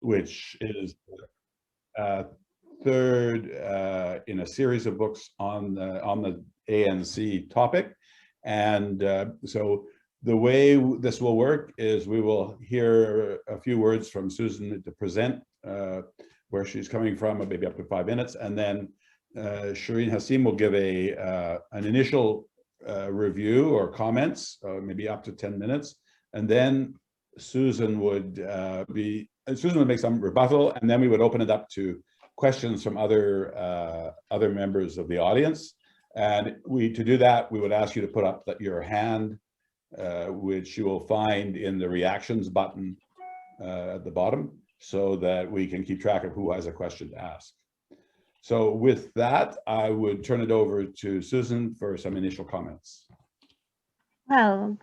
which is third in a series of books on the ANC topic. And so the way this will work is we will hear a few words from Susan to present where she's coming from, maybe up to 5 minutes, and then Shireen Hassim will give an initial review or comments, maybe up to 10 minutes, and then Susan would make some rebuttal, and then we would open it up to questions from other members of the audience. And to do that, we would ask you to put up your hand, which you will find in the reactions button at the bottom, so that we can keep track of who has a question to ask. So with that, I would turn it over to Susan for some initial comments. Well,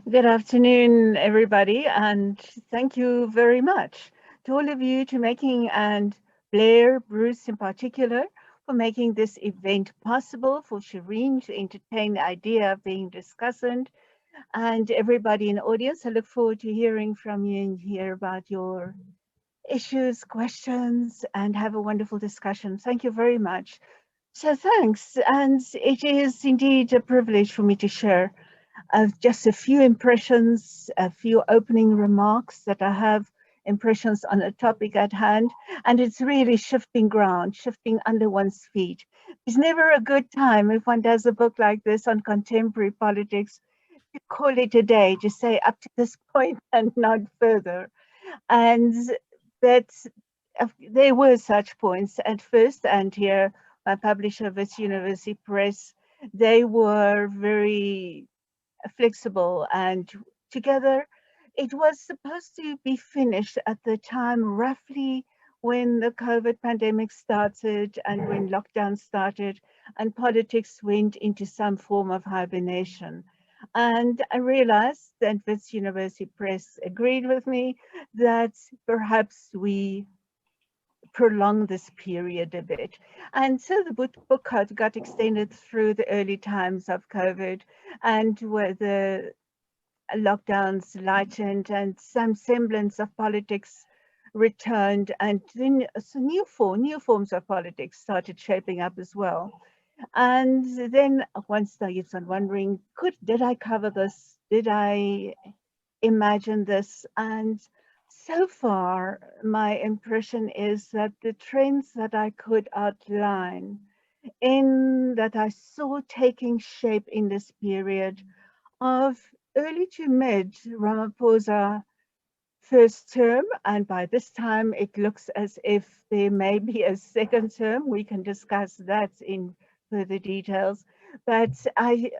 good afternoon, everybody, and thank you very much to all of you and Blair, Bruce in particular, for making this event possible, for Shireen to entertain the idea of being discussant, and everybody in the audience. I look forward to hearing from you and hear about your issues, questions, and have a wonderful discussion. Thank you very much. So thanks, and it is indeed a privilege for me to share just a few impressions, a few opening remarks that I have, impressions on a topic at hand, and it's really shifting ground, shifting under one's feet. It's never a good time if one does a book like this on contemporary politics to call it a day, to say up to this point and not further. And that there were such points at first, and here my publisher, Wits University Press, they were very flexible, and together it was supposed to be finished at the time roughly when the COVID pandemic started and when lockdown started and politics went into some form of hibernation. And I realized that Wits University Press agreed with me that perhaps we prolong this period a bit. And so the book got extended through the early times of COVID, and where the lockdowns lightened and some semblance of politics returned, and then new forms of politics started shaping up as well. And then one starts on wondering, did I cover this? Did I imagine this? And so far, my impression is that the trends that I could outline that I saw taking shape in this period of early to mid Ramaphosa first term, and by this time it looks as if there may be a second term. We can discuss that in further details, but I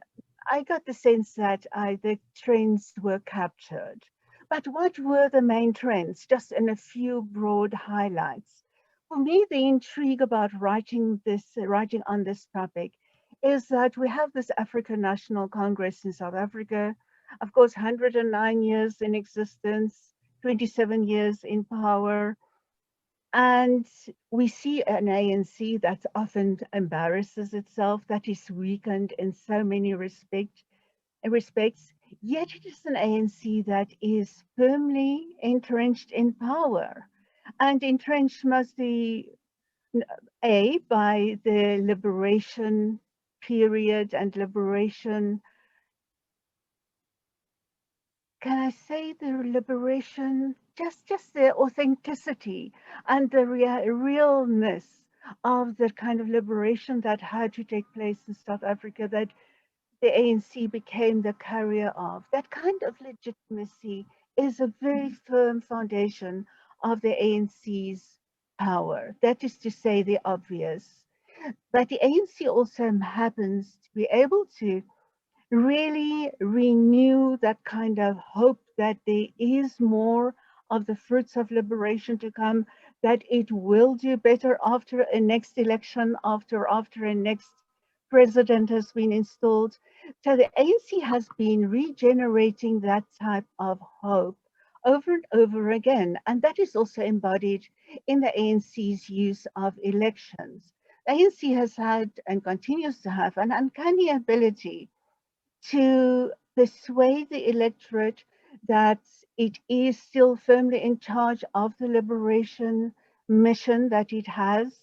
got the sense that the trends were captured. But what were the main trends? Just in a few broad highlights. For me, the intrigue about writing on this topic is that we have this African National Congress in South Africa, of course, 109 years in existence, 27 years in power, and we see an ANC that often embarrasses itself, that is weakened in so many respects, yet it is an ANC that is firmly entrenched in power, and entrenched mostly by the liberation period and liberation. Can I say the liberation, just the authenticity and the realness of the kind of liberation that had to take place in South Africa, that the ANC became the carrier of. That kind of legitimacy is a very firm foundation of the ANC's power. That is to say the obvious. But the ANC also happens to be able to really renew that kind of hope that there is more of the fruits of liberation to come, that it will do better after a next election, after a next president has been installed. So the ANC has been regenerating that type of hope over and over again. And that is also embodied in the ANC's use of elections. The ANC has had and continues to have an uncanny ability to persuade the electorate that It is still firmly in charge of the liberation mission that it has,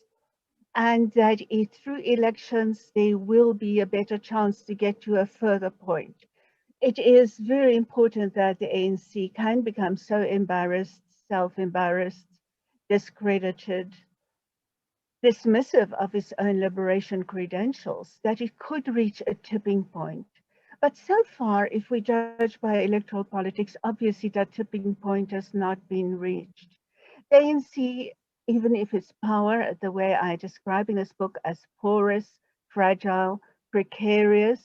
and that through elections there will be a better chance to get to a further point. It is very important that the ANC can become so embarrassed, self-embarrassed, discredited, dismissive of its own liberation credentials, that it could reach a tipping point. But so far, if we judge by electoral politics, obviously that tipping point has not been reached. The ANC, even if its power, the way I describe in this book, as porous, fragile, precarious,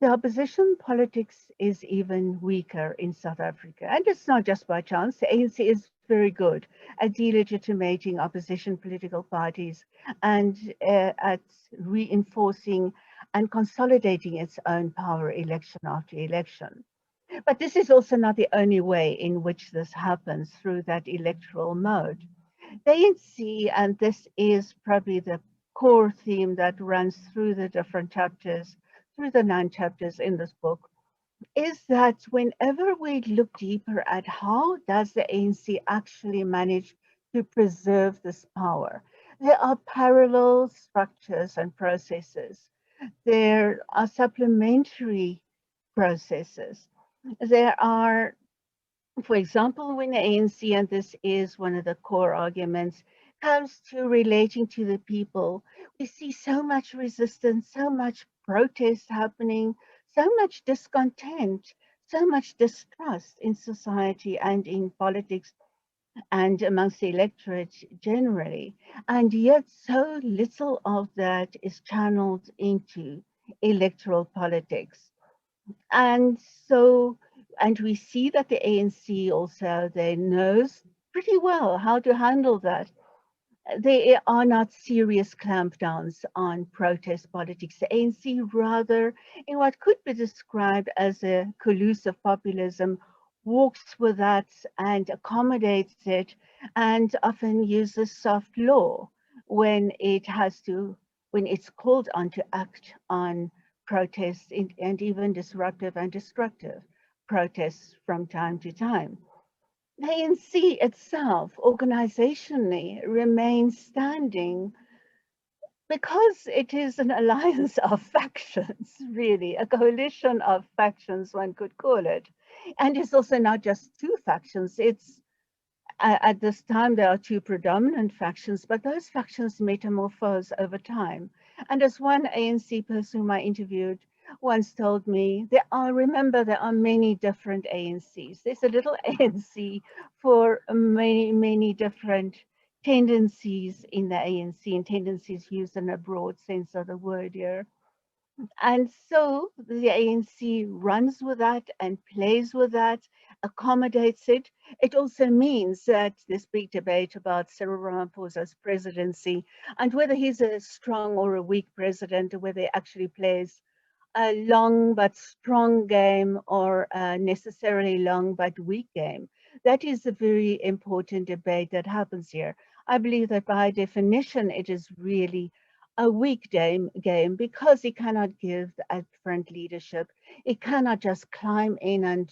the opposition politics is even weaker in South Africa. And it's not just by chance. The ANC is very good at delegitimating opposition political parties and at reinforcing and consolidating its own power election after election. But this is also not the only way in which this happens through that electoral mode. The ANC, and this is probably the core theme that runs through the different chapters, through the 9 chapters in this book, is that whenever we look deeper at how does the ANC actually manage to preserve this power, there are parallel structures and processes. There are supplementary processes. There are, for example, when the ANC, and this is one of the core arguments, comes to relating to the people, we see so much resistance, so much protest happening, so much discontent, so much distrust in society and in politics and amongst the electorate generally. And yet so little of that is channeled into electoral politics. And so, and we see that the ANC also, they knows pretty well how to handle that. There are not serious clampdowns on protest politics. The ANC rather, in what could be described as a collusive populism, walks with that and accommodates it, and often uses soft law when it has to, when it's called on to act on protests and even disruptive and destructive protests from time to time. The ANC itself, organizationally, remains standing because it is an alliance of factions, really, a coalition of factions, one could call it. And it's also not just 2 factions, it's at this time, there are 2 predominant factions, but those factions metamorphose over time. And as one ANC person whom I interviewed once told me, remember, there are many different ANCs. There's a little ANC for many, many different tendencies in the ANC, and tendencies used in a broad sense of the word here. And so the ANC runs with that and plays with that, accommodates it. It also means that this big debate about Cyril Ramaphosa's presidency and whether he's a strong or a weak president, or whether he actually plays a long but strong game or a necessarily long but weak game. That is a very important debate that happens here. I believe that by definition, it is really a weak game because it cannot give upfront leadership. It cannot just climb in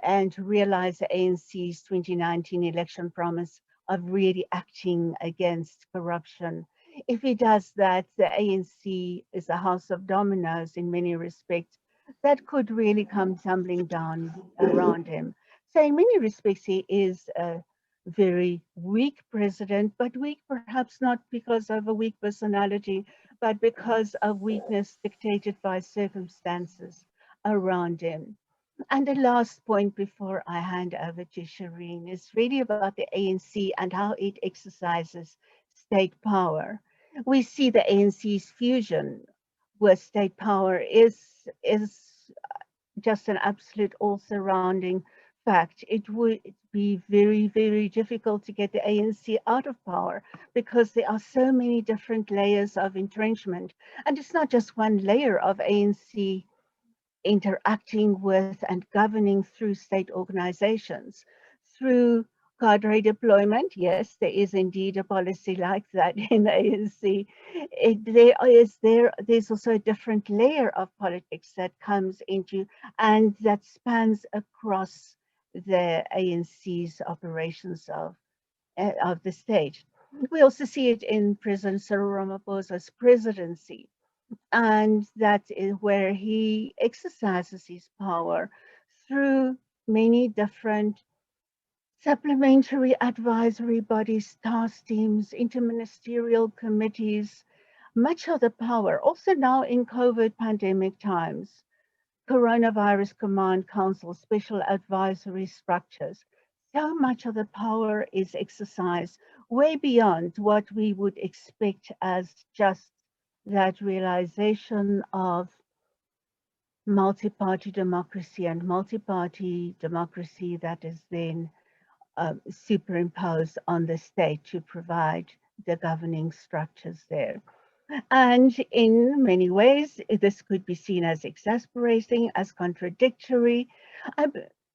and realize the ANC's 2019 election promise of really acting against corruption. If he does that, the ANC is a house of dominoes in many respects that could really come tumbling down around him. So in many respects, he is a very weak president, but weak perhaps not because of a weak personality, but because of weakness dictated by circumstances around him. And the last point before I hand over to Shireen is really about the ANC and how it exercises state power. We see the ANC's fusion with state power is just an absolute all-surrounding fact. It would be very, very difficult to get the ANC out of power because there are so many different layers of entrenchment. And it's not just one layer of ANC interacting with and governing through state organizations, through cadre deployment. Yes, there is indeed a policy like that in the ANC. There's also a different layer of politics that comes into and that spans across the ANC's operations of the state. We also see it in President Cyril Ramaphosa's presidency, and that is where he exercises his power through many different supplementary advisory bodies, task teams, interministerial committees, much of the power. Also now in COVID pandemic times, coronavirus command council, special advisory structures. So much of the power is exercised way beyond what we would expect as just that realization of multi-party democracy and multi-party democracy that is then superimposed on the state to provide the governing structures there. And in many ways, this could be seen as exasperating, as contradictory.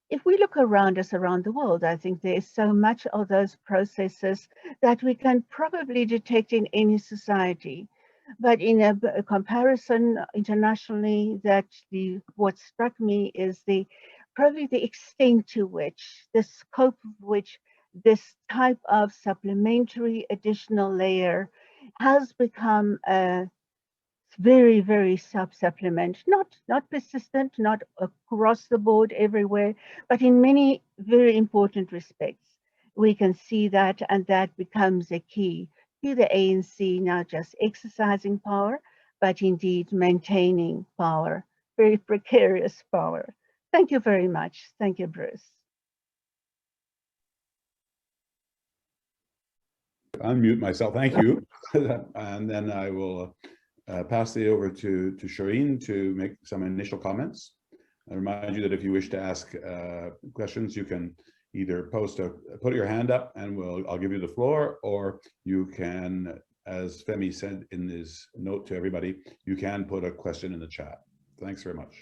If we look around us around the world, I think there is so much of those processes that we can probably detect in any society. But in a comparison internationally, what struck me is probably the extent to which, the scope of which this type of supplementary additional layer has become a very, very supplement, not persistent, not across the board everywhere, but in many very important respects. We can see that, and that becomes a key to the ANC not just exercising power, but indeed maintaining power, very precarious power. Thank you very much. Thank you, Bruce. Unmute myself. Thank you. And then I will pass it over to Shireen to make some initial comments. I remind you that if you wish to ask questions, you can either put your hand up and I'll give you the floor, or you can, as Femi said in his note to everybody, you can put a question in the chat. Thanks very much.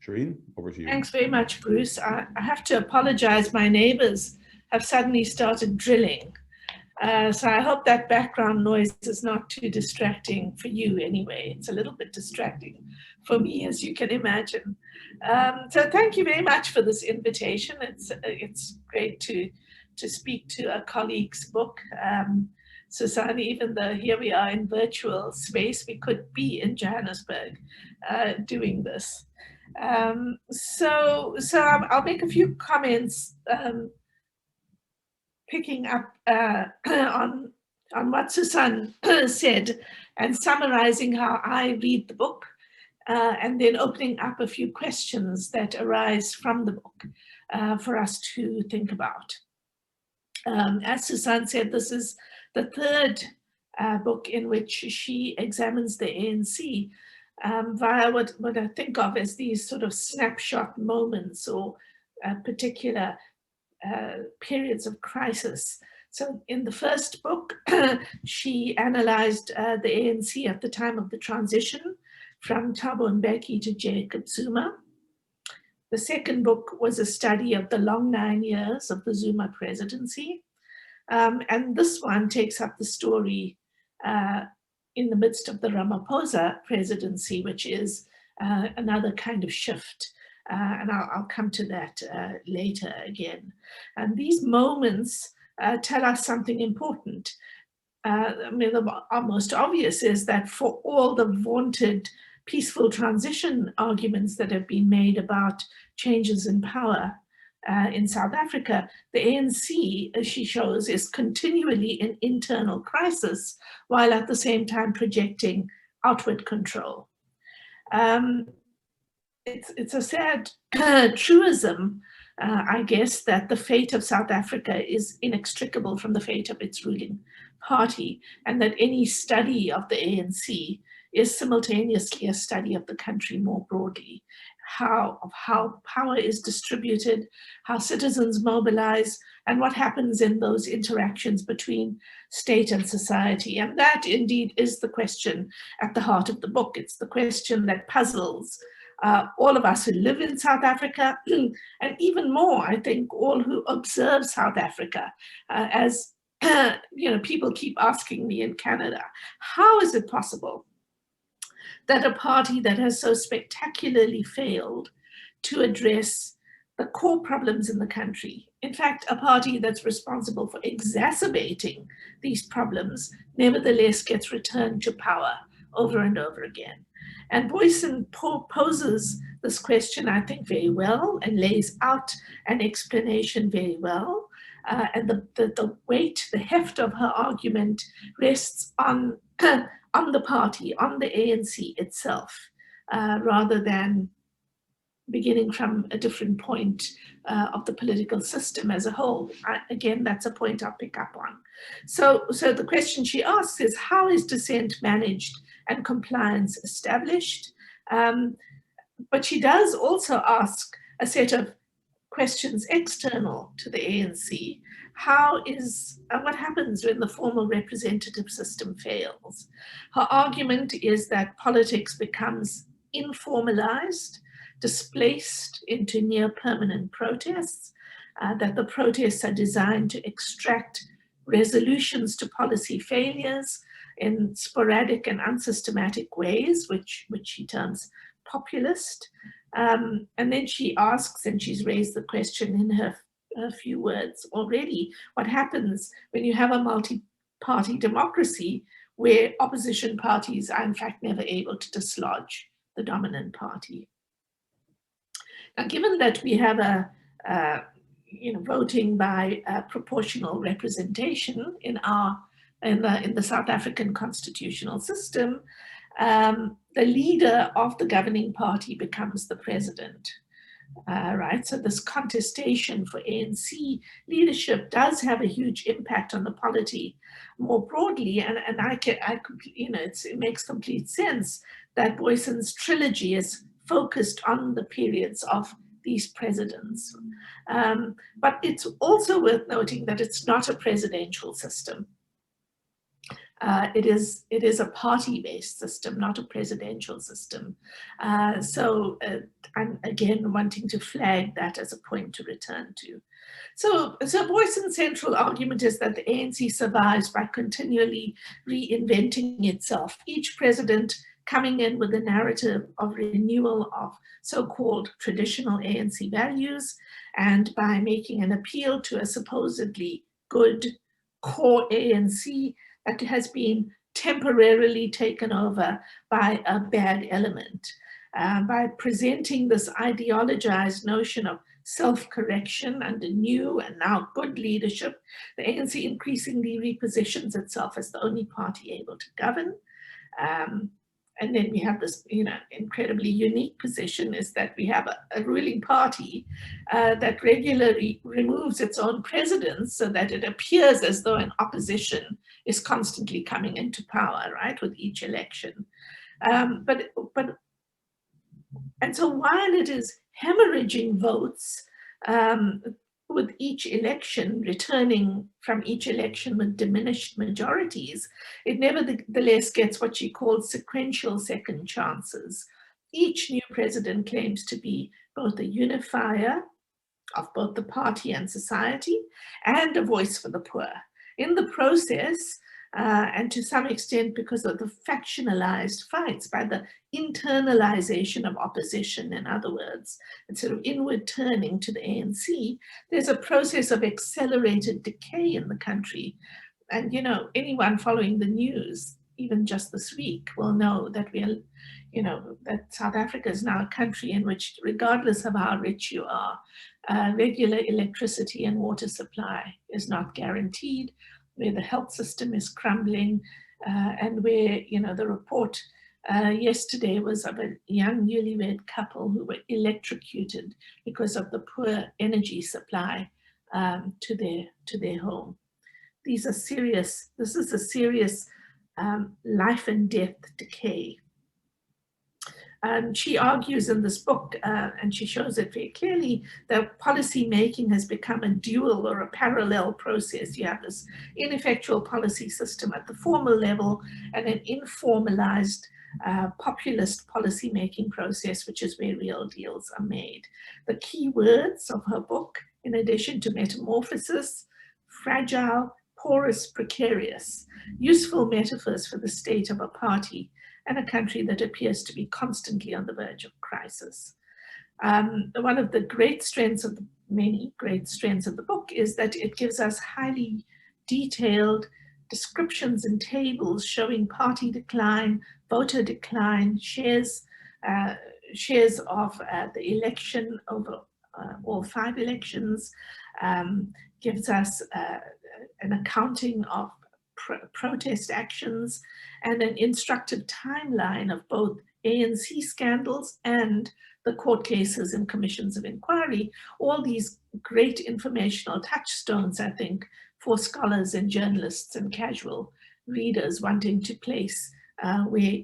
Shireen, over to you. Thanks very much, Bruce. I have to apologize. My neighbors have suddenly started drilling. So I hope that background noise is not too distracting for you anyway. It's a little bit distracting for me, as you can imagine. So thank you very much for this invitation. It's great to speak to a colleague's book. Susan, even though here we are in virtual space, we could be in Johannesburg doing this. So I'll make a few comments picking up on what Susan said and summarizing how I read the book, and then opening up a few questions that arise from the book for us to think about. As Susan said, this is the third book in which she examines the ANC via what I think of as these sort of snapshot moments or particular periods of crisis. So in the first book, she analyzed the ANC at the time of the transition from Thabo Mbeki to Jacob Zuma. The second book was a study of the long 9 years of the Zuma presidency. And this one takes up the story in the midst of the Ramaphosa presidency, which is another kind of shift. And I'll come to that later again. And these moments tell us something important. I mean, the most obvious is that for all the vaunted peaceful transition arguments that have been made about changes in power in South Africa, the ANC, as she shows, is continually in internal crisis, while at the same time projecting outward control. It's a sad truism, I guess, that the fate of South Africa is inextricable from the fate of its ruling party, and that any study of the ANC is simultaneously a study of the country more broadly, how power is distributed, how citizens mobilize, and what happens in those interactions between state and society. And that indeed is the question at the heart of the book. It's the question that puzzles all of us who live in South Africa, and even more, I think, all who observe South Africa. As you know, people keep asking me in Canada, how is it possible that a party that has so spectacularly failed to address the core problems in the country. In fact, a party that's responsible for exacerbating these problems nevertheless gets returned to power over and over again. And Booysen poses this question, I think, very well and lays out an explanation very well. And the weight, the heft of her argument rests on, on the party, on the ANC itself, rather than beginning from a different point of the political system as a whole. Again, that's a point I'll pick up on. So the question she asks is, how is dissent managed and compliance established? But she does also ask a set of questions external to the ANC. What happens when the formal representative system fails? Her argument is that politics becomes informalized, displaced into near permanent protests, that the protests are designed to extract resolutions to policy failures in sporadic and unsystematic ways, which she terms populist. And then she asks, and she's raised the question in her few words already, what happens when you have a multi-party democracy where opposition parties are in fact never able to dislodge the dominant party? Now, given that we have voting by proportional representation in the South African constitutional system, the leader of the governing party becomes the president. Right, so this contestation for ANC leadership does have a huge impact on the polity more broadly, and it makes complete sense that Booysen's trilogy is focused on the periods of these presidents. But it's also worth noting that it's not a presidential system. It is a party-based system, not a presidential system. I'm again wanting to flag that as a point to return to. So Booysen's central argument is that the ANC survives by continually reinventing itself, each president coming in with a narrative of renewal of so-called traditional ANC values, and by making an appeal to a supposedly good core ANC that has been temporarily taken over by a bad element. By presenting this ideologized notion of self-correction under new and now good leadership, the ANC increasingly repositions itself as the only party able to govern. And then we have this, incredibly unique position is that we have a ruling party that regularly removes its own presidents so that it appears as though an opposition is constantly coming into power, right, with each election. And so while it is hemorrhaging votes with each election, returning from each election with diminished majorities, it nevertheless gets what she calls sequential second chances. Each new president claims to be both a unifier of both the party and society and a voice for the poor. In the process, and to some extent because of the factionalized fights, by the internalization of opposition, in other words, and sort of inward turning to the ANC, there's a process of accelerated decay in the country. And, anyone following the news, even just this week, will know that that South Africa is now a country in which, regardless of how rich you are, regular electricity and water supply is not guaranteed, where the health system is crumbling, and where, the report yesterday was of a young newlywed couple who were electrocuted because of the poor energy supply to their home. This is a serious life and death decay. She argues in this book, and she shows it very clearly, that policy making has become a dual or a parallel process. You have this ineffectual policy system at the formal level and an informalized populist policy making process, which is where real deals are made. The key words of her book, in addition to metamorphosis, fragile, porous, precarious, useful metaphors for the state of a party and a country that appears to be constantly on the verge of crisis. One of the great strengths of the many great strengths of the book is that it gives us highly detailed descriptions and tables showing party decline, voter decline, shares of the election over all 5 elections, gives us an accounting of protest actions and an instructive timeline of both ANC scandals and the court cases and commissions of inquiry, all these great informational touchstones, I think, for scholars and journalists and casual readers wanting to place where,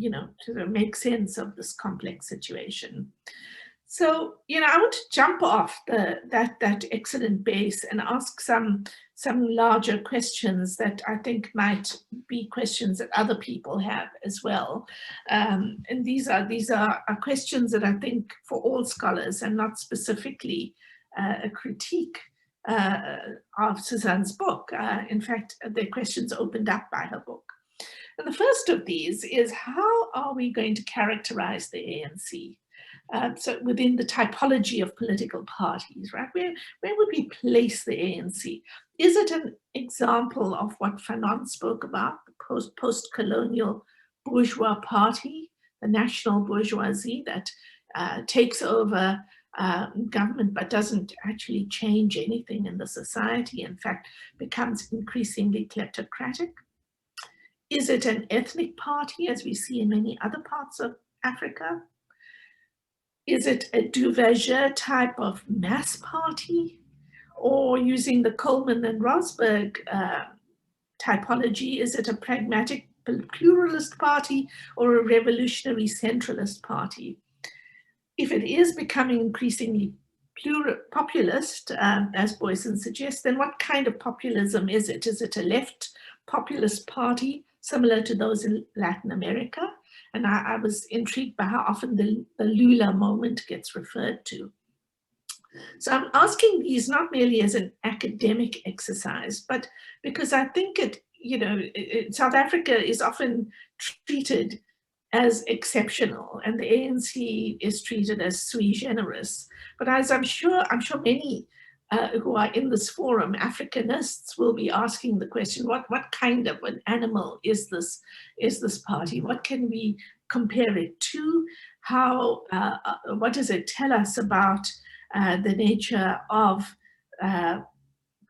to make sense of this complex situation. So, I want to jump off that excellent base and ask some larger questions that I think might be questions that other people have as well. And these are questions that I think for all scholars and not specifically a critique of Susan's book. In fact, they're questions opened up by her book. And the first of these is, how are we going to characterize the ANC? So within the typology of political parties, right? Where would we place the ANC? Is it an example of what Fanon spoke about, the post-colonial bourgeois party, the national bourgeoisie that takes over government but doesn't actually change anything in the society, in fact, becomes increasingly kleptocratic? Is it an ethnic party, as we see in many other parts of Africa? Is it a Duverger type of mass party? Or using the Coleman and Rosberg typology, is it a pragmatic pluralist party or a revolutionary centralist party? If it is becoming increasingly populist, as Booysen suggests, then what kind of populism is it? Is it a left populist party similar to those in Latin America? And I was intrigued by how often the Lula moment gets referred to. So I'm asking these not merely as an academic exercise, but because I think South Africa is often treated as exceptional, and the ANC is treated as sui generis. But as I'm sure many who are in this forum, Africanists, will be asking the question: what kind of an animal is this party? What can we compare it to? How? What does it tell us about the nature of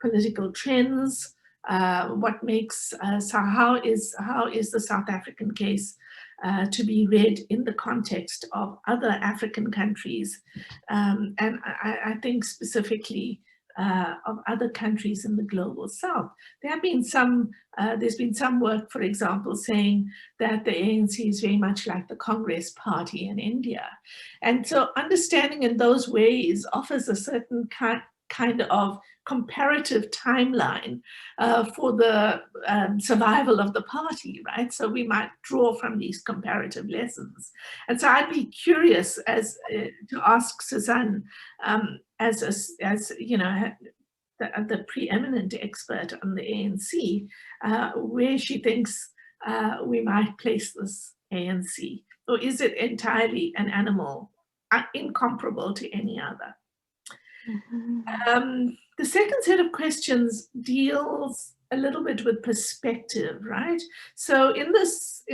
political trends? What makes how is the South African case to be read in the context of other African countries, and I think specifically of other countries in the global South. There's been some work, for example, saying that the ANC is very much like the Congress Party in India, and so understanding in those ways offers a certain kind of comparative timeline for the survival of the party, right? So we might draw from these comparative lessons. And so I'd be curious to ask Susan, as the preeminent expert on the ANC, where she thinks we might place this ANC, or is it entirely an animal incomparable to any other? Mm-hmm. The second set of questions deals a little bit with perspective, right? So in this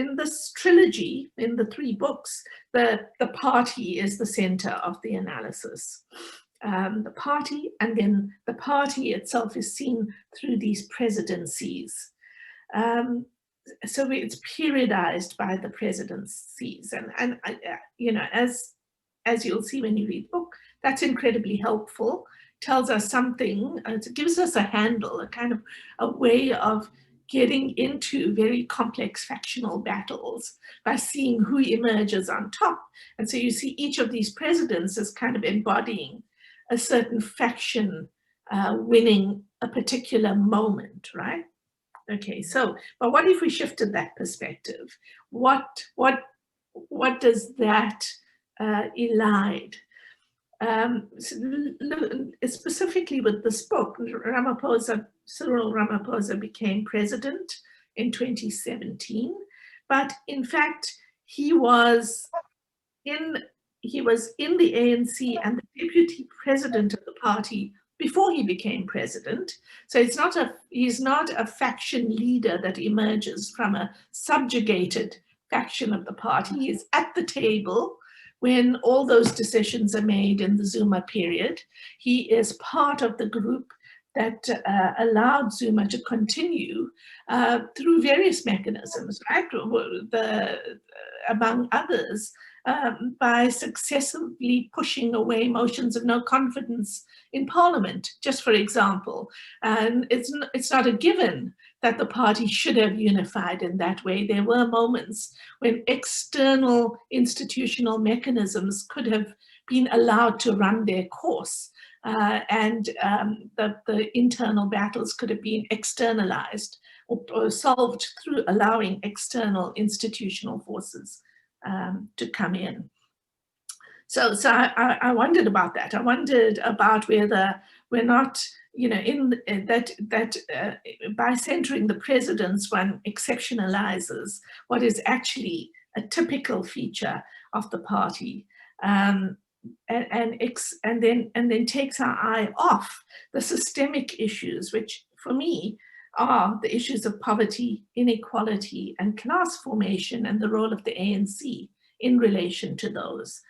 trilogy, in the 3 books, the party is the center of the analysis. The party, and then the party itself is seen through these presidencies. So it's periodized by the presidencies, and as you'll see when you read the book, that's incredibly helpful. Tells us something, it gives us a handle, a kind of a way of getting into very complex factional battles by seeing who emerges on top. And so you see each of these presidents as kind of embodying a certain faction winning a particular moment, right? Okay, so, but what if we shifted that perspective? What does that elide? Specifically with this book, Cyril Ramaphosa became president in 2017, but in fact he was he was in the ANC and the deputy president of the party before he became president. So he's not a faction leader that emerges from a subjugated faction of the party. He is at the table when all those decisions are made in the Zuma period. He is part of the group that allowed Zuma to continue through various mechanisms, right? Among others, by successively pushing away motions of no confidence in Parliament, just for example. And it's not a given that the party should have unified in that way. There were moments when external institutional mechanisms could have been allowed to run their course, and the internal battles could have been externalized or solved through allowing external institutional forces to come in. So I wondered about that. I wondered about whether we're not, you know, by centering the presidents, one exceptionalizes what is actually a typical feature of the party, and then takes our eye off the systemic issues, which for me are the issues of poverty, inequality, and class formation, and the role of the ANC in relation to those.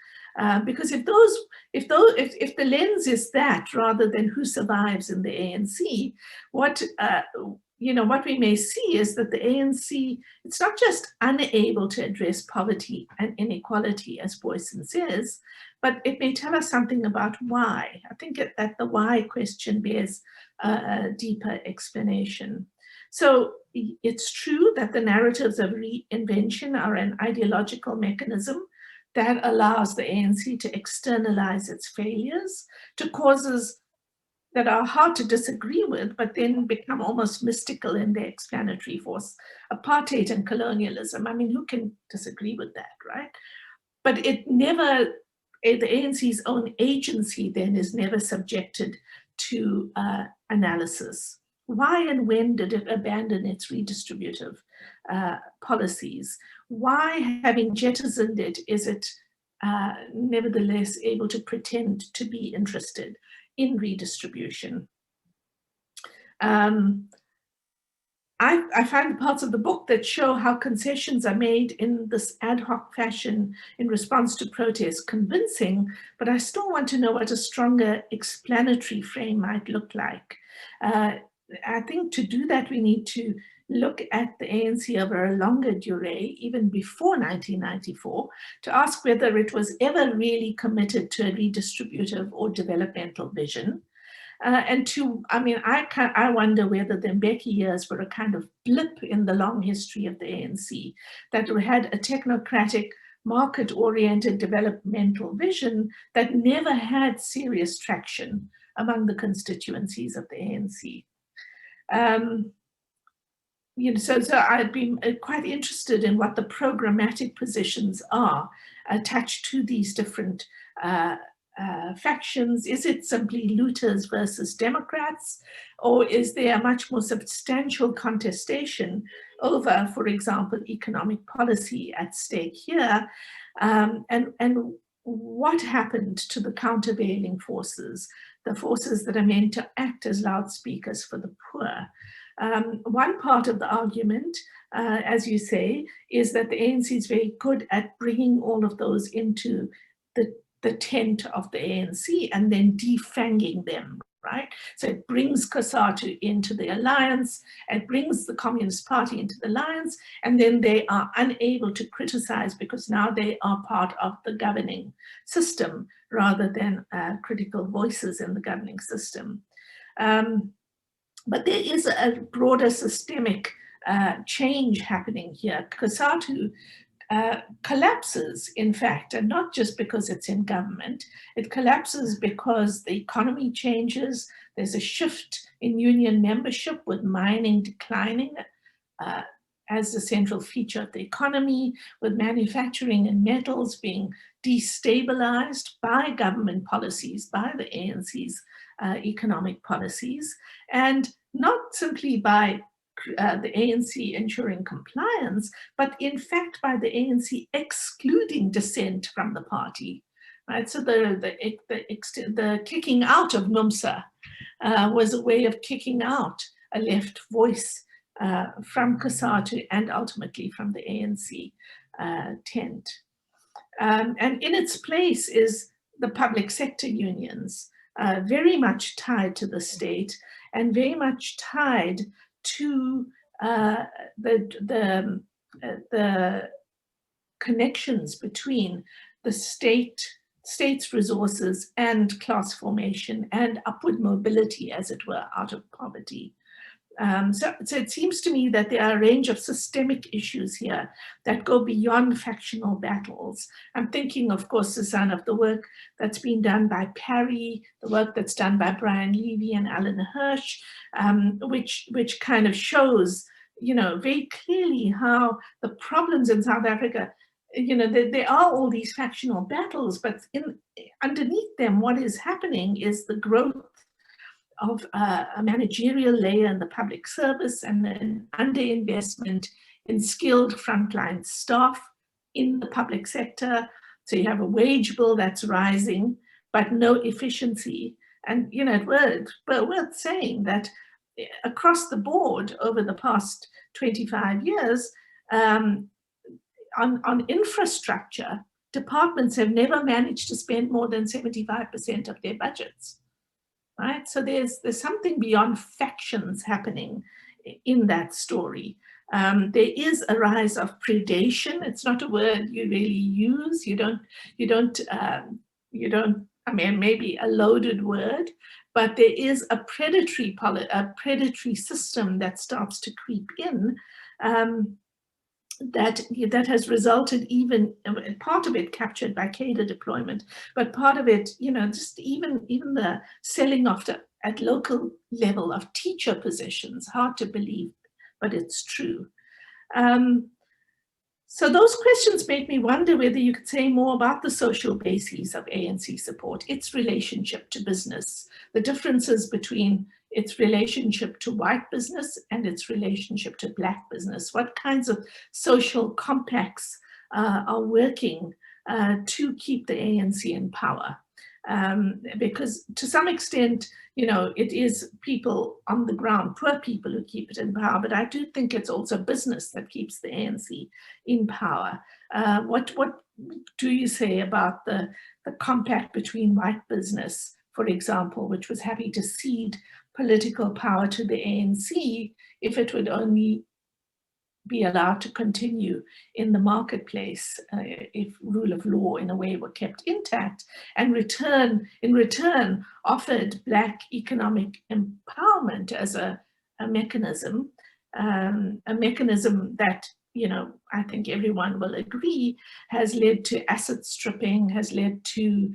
Because if the lens is that rather than who survives in the ANC, what we may see is that the ANC, it's not just unable to address poverty and inequality, as Booysen says, but it may tell us something about why. I think that the why question bears a deeper explanation. So it's true that the narratives of reinvention are an ideological mechanism that allows the ANC to externalize its failures to causes that are hard to disagree with, but then become almost mystical in their explanatory force. Apartheid and colonialism, I mean, who can disagree with that, right? But it never, the ANC's own agency then is never subjected to analysis. Why and when did it abandon its redistributive policies? Why, having jettisoned it, is it nevertheless able to pretend to be interested in redistribution? I find parts of the book that show how concessions are made in this ad hoc fashion in response to protests convincing, but I still want to know what a stronger explanatory frame might look like. I think to do that, we need to look at the ANC over a longer durée, even before 1994, to ask whether it was ever really committed to a redistributive or developmental vision. I wonder whether the Mbeki years were a kind of blip in the long history of the ANC, that had a technocratic, market-oriented developmental vision that never had serious traction among the constituencies of the ANC. So I'd be quite interested in what the programmatic positions are attached to these different factions. Is it simply looters versus Democrats, or is there a much more substantial contestation over, for example, economic policy at stake here? And what happened to the countervailing forces, the forces that are meant to act as loudspeakers for the poor? One part of the argument, as you say, is that the ANC is very good at bringing all of those into the tent of the ANC and then defanging them, right? So it brings COSATU into the alliance, it brings the Communist Party into the alliance, and then they are unable to criticize because now they are part of the governing system rather than critical voices in the governing system. But there is a broader systemic change happening here. COSATU collapses, in fact, and not just because it's in government. It collapses because the economy changes. There's a shift in union membership, with mining declining as the central feature of the economy, with manufacturing and metals being destabilized by government policies, by the ANC's economic policies, and not simply by the ANC ensuring compliance, but in fact by the ANC excluding dissent from the party. right? So the kicking out of NUMSA was a way of kicking out a left voice from COSATU and ultimately from the ANC tent. And in its place is the public sector unions, very much tied to the state and very much tied to the connections between the state's resources and class formation and upward mobility, as it were, out of poverty. So it seems to me that there are a range of systemic issues here that go beyond factional battles. I'm thinking, of course, Susan, of the work that's been done by Parry, the work that's done by Brian Levy and Alan Hirsch, which kind of shows, very clearly how the problems in South Africa, there are all these factional battles, but underneath them, what is happening is the growth of a managerial layer in the public service and an underinvestment in skilled frontline staff in the public sector. So you have a wage bill that's rising, but no efficiency. And, it's worth saying that across the board over the past 25 years, on infrastructure, departments have never managed to spend more than 75% of their budgets. Right, so there's something beyond factions happening in that story. There is a rise of predation. It's not a word you really use. You don't. I mean, maybe a loaded word, but there is a predatory system that starts to creep in. That has resulted, even part of it captured by cadre deployment, but part of it, just even the selling off at local level of teacher positions. Hard to believe, but it's true. So those questions make me wonder whether you could say more about the social bases of ANC support, its relationship to business, the differences between its relationship to white business and its relationship to Black business. What kinds of social compacts are working to keep the ANC in power? Because to some extent, it is people on the ground, poor people, who keep it in power, but I do think it's also business that keeps the ANC in power. What do you say about the compact between white business, for example, which was happy to cede political power to the ANC if it would only be allowed to continue in the marketplace, if rule of law in a way were kept intact, and in return offered Black economic empowerment as a mechanism that, I think everyone will agree, has led to asset stripping, has led to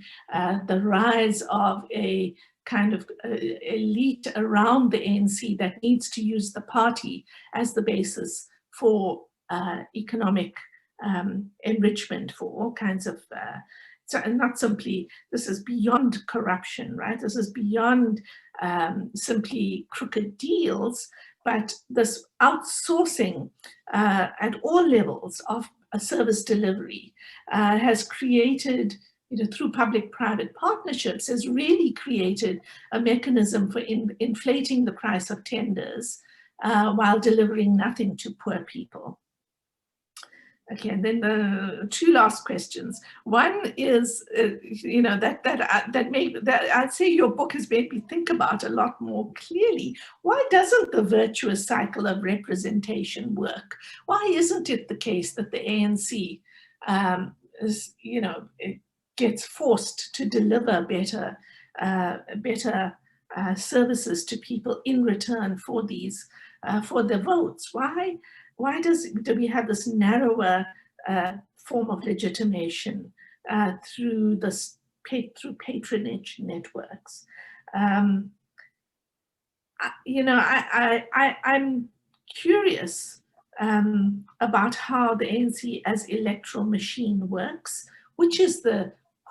the rise of a kind of elite around the ANC that needs to use the party as the basis for economic enrichment, for all kinds of, so not simply, this is beyond corruption, right? This is beyond simply crooked deals, but this outsourcing at all levels of a service delivery has created, through public-private partnerships, has really created a mechanism for inflating the price of tenders while delivering nothing to poor people. Okay, and then the two last questions. One is, that I'd say your book has made me think about a lot more clearly. Why doesn't the virtuous cycle of representation work? Why isn't it the case that the ANC, gets forced to deliver better services to people in return for these, for the votes? Why do we have this narrower form of legitimation through patronage networks? I'm curious about how the ANC as electoral machine works. Which is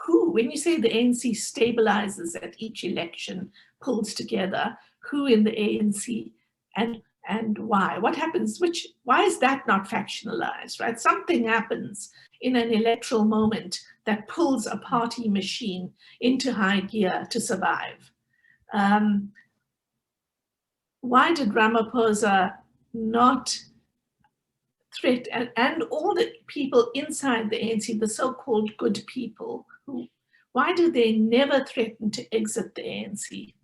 who, when you say the ANC stabilizes at each election, pulls together, who in the ANC, and and why? What happens? Why is that not factionalized, right? Something happens in an electoral moment that pulls a party machine into high gear to survive. Why did Ramaphosa not threaten, and all the people inside the ANC, the so-called good people, why did they never threaten to exit the ANC?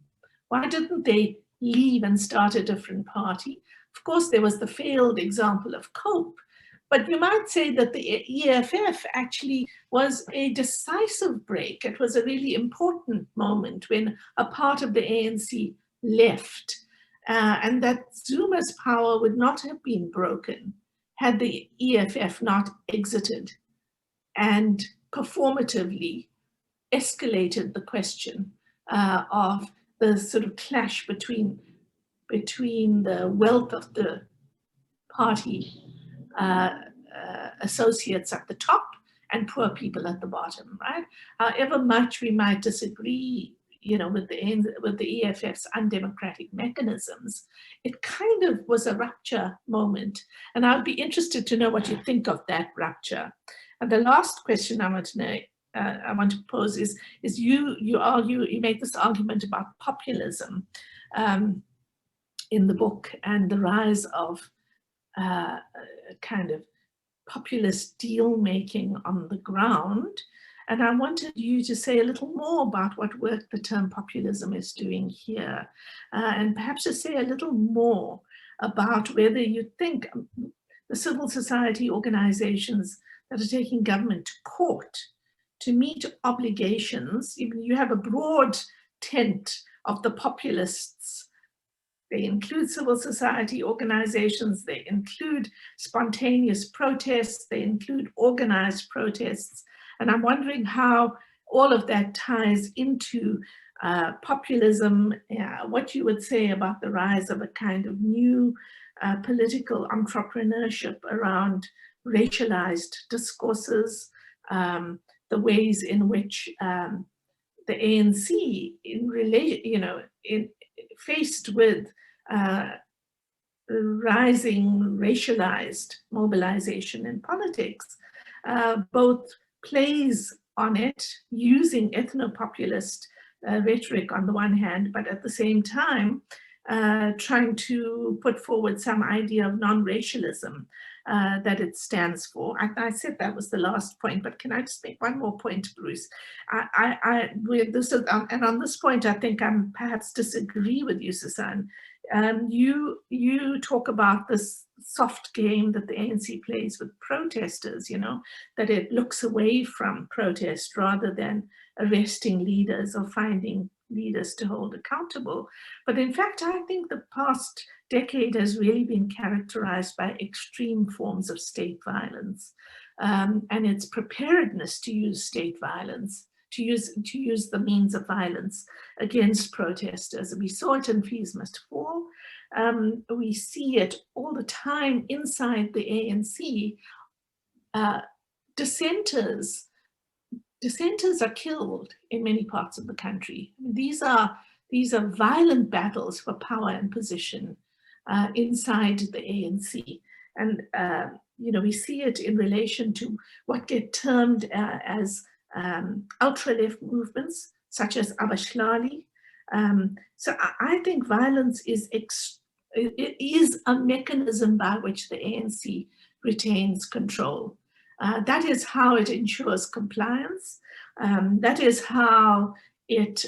Why didn't they leave and start a different party? Of course, there was the failed example of COPE, but you might say that the EFF actually was a decisive break. It was a really important moment when a part of the ANC left, and that Zuma's power would not have been broken had the EFF not exited and performatively escalated the question of the sort of clash between the wealth of the party associates at the top and poor people at the bottom, right? However much we might disagree, with the EFF's undemocratic mechanisms, it kind of was a rupture moment. And I'd be interested to know what you think of that rupture. And the last question I want to pose is you make this argument about populism in the book and the rise of kind of populist deal making on the ground. And I wanted you to say a little more about what work the term populism is doing here, and perhaps to say a little more about whether you think the civil society organizations that are taking government to court to meet obligations. You have a broad tent of the populists. They include civil society organizations, they include spontaneous protests, they include organized protests. And I'm wondering how all of that ties into populism, what you would say about the rise of a kind of new political entrepreneurship around racialized discourses, the ways in which the ANC, faced with rising racialized mobilization in politics, both plays on it using ethno-populist rhetoric on the one hand, but at the same time trying to put forward some idea of non-racialism that it stands for. I said that was the last point, but can I just make one more point, Bruce? And on this point, I think I perhaps disagree with you, Susan. You talk about this soft game that the ANC plays with protesters, that it looks away from protest rather than arresting leaders or finding leaders to hold accountable. But in fact, I think the past decade has really been characterized by extreme forms of state violence and its preparedness to use state violence, to use the means of violence against protesters. We saw it in Fees Must Fall. We see it all the time inside the ANC. Dissenters are killed in many parts of the country. These are violent battles for power and position inside the ANC. And we see it in relation to what get termed as ultra-left movements, such as Abashlali. So I think violence is a mechanism by which the ANC retains control. That is how it ensures compliance. That is how it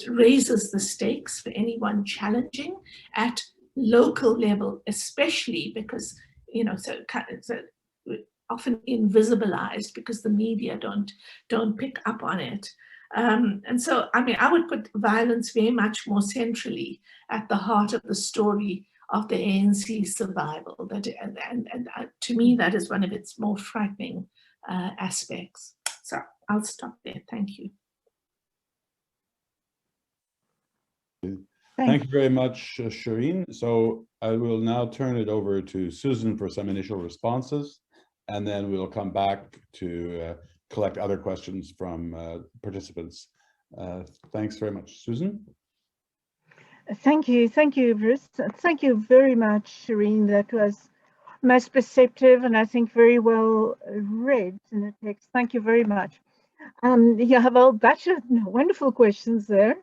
raises the stakes for anyone challenging at local level, especially because, so often invisibilized because the media don't pick up on it. And so, I would put violence very much more centrally at the heart of the story of the ANC's survival. And to me, that is one of its more frightening aspects. So I'll stop there. Thank you. Thank you very much, Shireen. So I will now turn it over to Susan for some initial responses, and then we'll come back to collect other questions from participants. Thanks very much. Susan? Thank you, Bruce. Thank you very much, Shireen. That was most perceptive and I think very well read in the text. Thank you very much. You have a whole batch of wonderful questions there,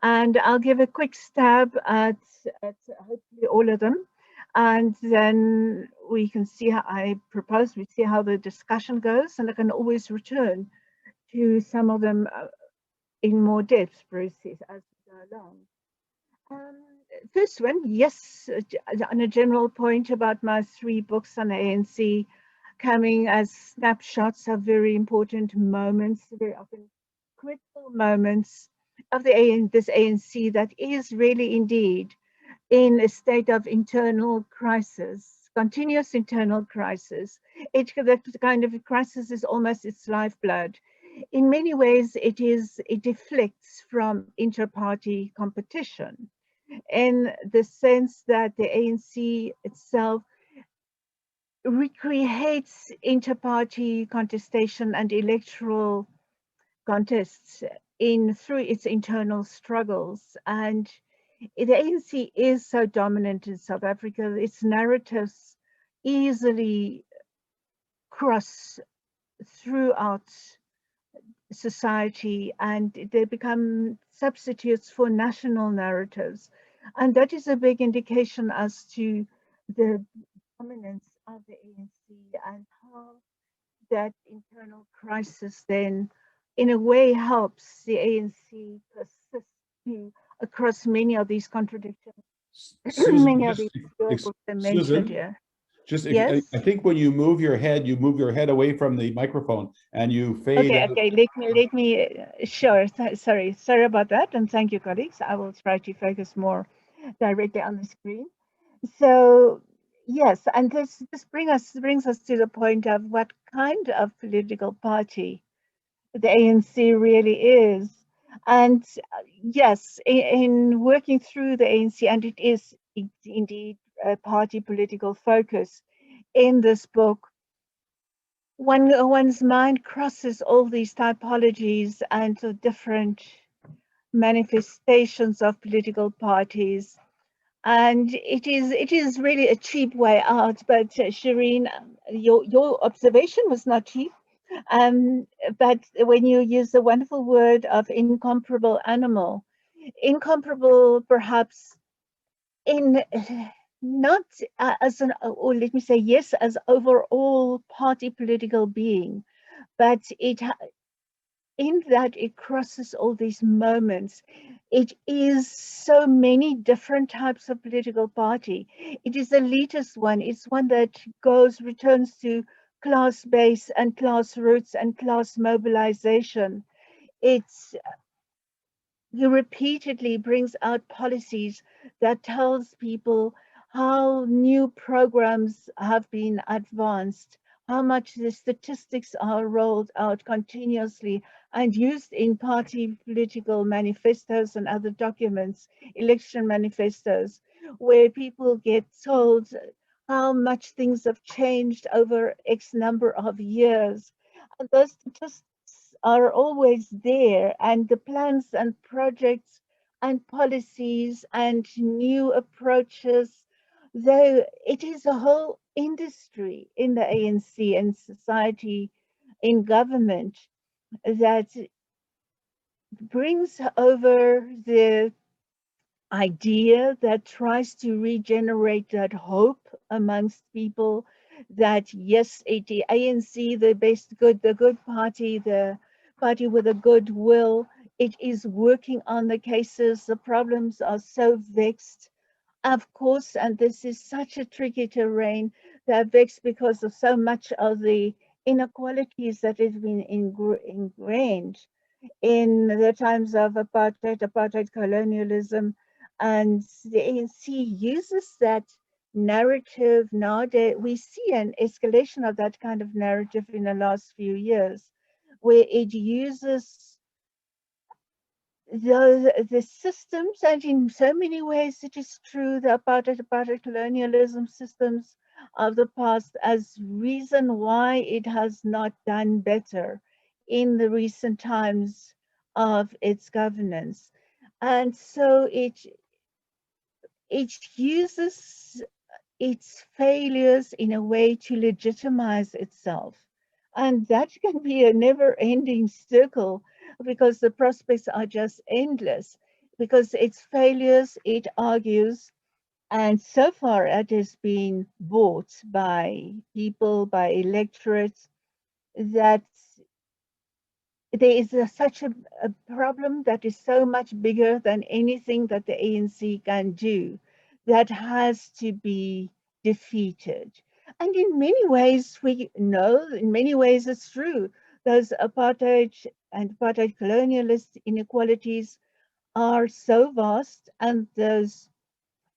and I'll give a quick stab at hopefully all of them, and then we can see how we see how the discussion goes, and I can always return to some of them in more depth, Bruce, as we go along. Um, First one, yes, on a general point about my 3 books on the ANC coming as snapshots of very important moments, very often critical moments of this ANC that is really indeed in a state of internal crisis, continuous internal crisis. That kind of crisis is almost its lifeblood. In many ways, it deflects from inter-party competition in the sense that the ANC itself recreates inter-party contestation and electoral contests through its internal struggles. And the ANC is so dominant in South Africa, its narratives easily cross throughout society and they become substitutes for national narratives. And that is a big indication as to the dominance of the ANC and how that internal crisis then, in a way, helps the ANC persist across many of these contradictions, Susan, many of these books I mentioned Susan, here. just Yes. I think when you move your head away from the microphone and you fade Okay, out. okay. Let me. Sure. Sorry about that, and thank you, colleagues. I will try to focus more directly on the screen. So yes, and this brings us to the point of what kind of political party the ANC really is. And yes, in working through the ANC, and it is indeed a party political focus in this book, one's mind crosses all these typologies and the different manifestations of political parties. And it is really a cheap way out. But Shireen, your observation was not cheap. Um, but when you use the wonderful word of incomparable animal, incomparable perhaps in not as an, or let me say yes, as overall party political being, but in that it crosses all these moments. It is so many different types of political party. It is the elitist one. It's one that returns to class base and class roots and class mobilization. It's he repeatedly brings out policies that tells people how new programs have been advanced, how much the statistics are rolled out continuously and used in party political manifestos and other documents, election manifestos, where people get told how much things have changed over X number of years. And those statistics are always there, and the plans and projects and policies and new approaches, though it is a whole industry in the ANC and society, in government, that brings over the idea that tries to regenerate that hope amongst people that yes, the ANC, the good party, the party with a good will, it is working on the cases. The problems are so vexed, of course, and this is such a tricky terrain. They're vexed because of so much of the inequalities that has been ingrained in the times of apartheid colonialism. And the ANC uses that narrative nowadays. We see an escalation of that kind of narrative in the last few years, where it uses the systems, and in so many ways it is true, the apartheid colonialism systems of the past as reason why it has not done better in the recent times of its governance. And so it uses its failures in a way to legitimize itself. And that can be a never-ending circle because the prospects are just endless. Because its failures, it argues, and so far it has been bought by people, by electorates, that there is such a problem that is so much bigger than anything that the ANC can do that has to be defeated. And in many ways, we know, in many ways it's true. Those apartheid and apartheid colonialist inequalities are so vast, and those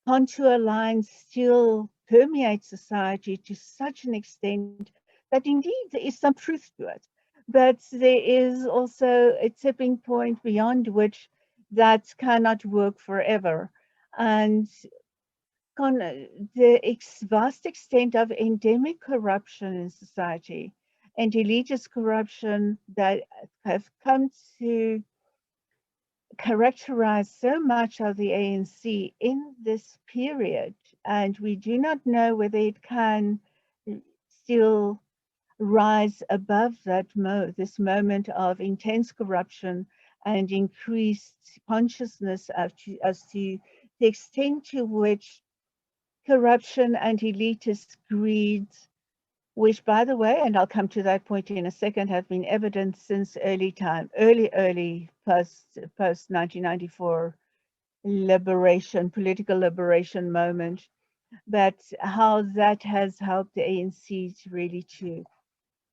contour lines still permeate society to such an extent that indeed there is some truth to it. But there is also a tipping point beyond which that cannot work forever. And the vast extent of endemic corruption in society and elitist corruption that have come to characterize so much of the ANC in this period, and we do not know whether it can still rise above that this moment of intense corruption and increased consciousness as to the extent to which corruption and elitist greed, which, by the way, and I'll come to that point in a second, have been evident since early post 1994 political liberation moment, but how that has helped the ANC really to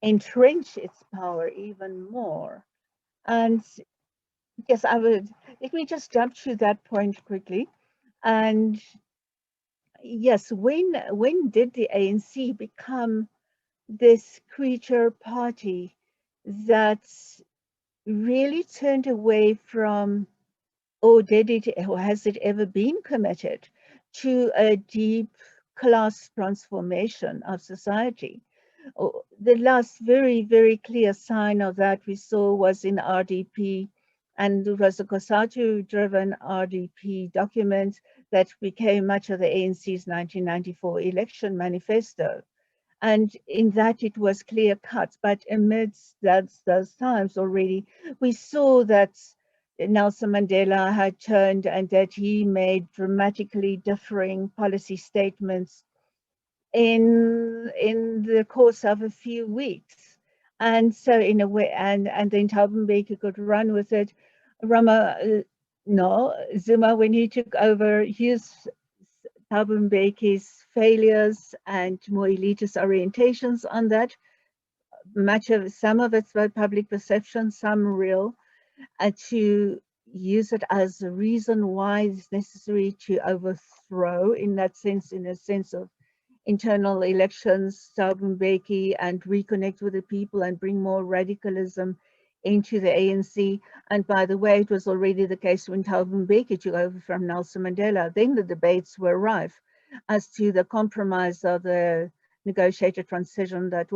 entrench its power even more. And yes, let me just jump to that point quickly. And yes, when did the ANC become this creature party that really turned away from, or has it ever been committed to a deep class transformation of society? The last very, very clear sign of that we saw was in RDP, and it was a COSATU-driven RDP document that became much of the ANC's 1994 election manifesto. And in that it was clear cut, but amidst those times already, we saw that Nelson Mandela had turned and that he made dramatically differing policy statements in the course of a few weeks. And so in a way, and then Thabo Mbeki could run with it. Zuma, when he took over, his Thabo Mbeki's failures and more elitist orientations on that, some of it's about public perception, some real, to use it as a reason why it's necessary to overthrow, in a sense of internal elections, Thabo Mbeki, and reconnect with the people and bring more radicalism into the ANC. And by the way, it was already the case when Thabo Mbeki took over from Nelson Mandela. Then the debates were rife as to the compromise of the negotiated transition that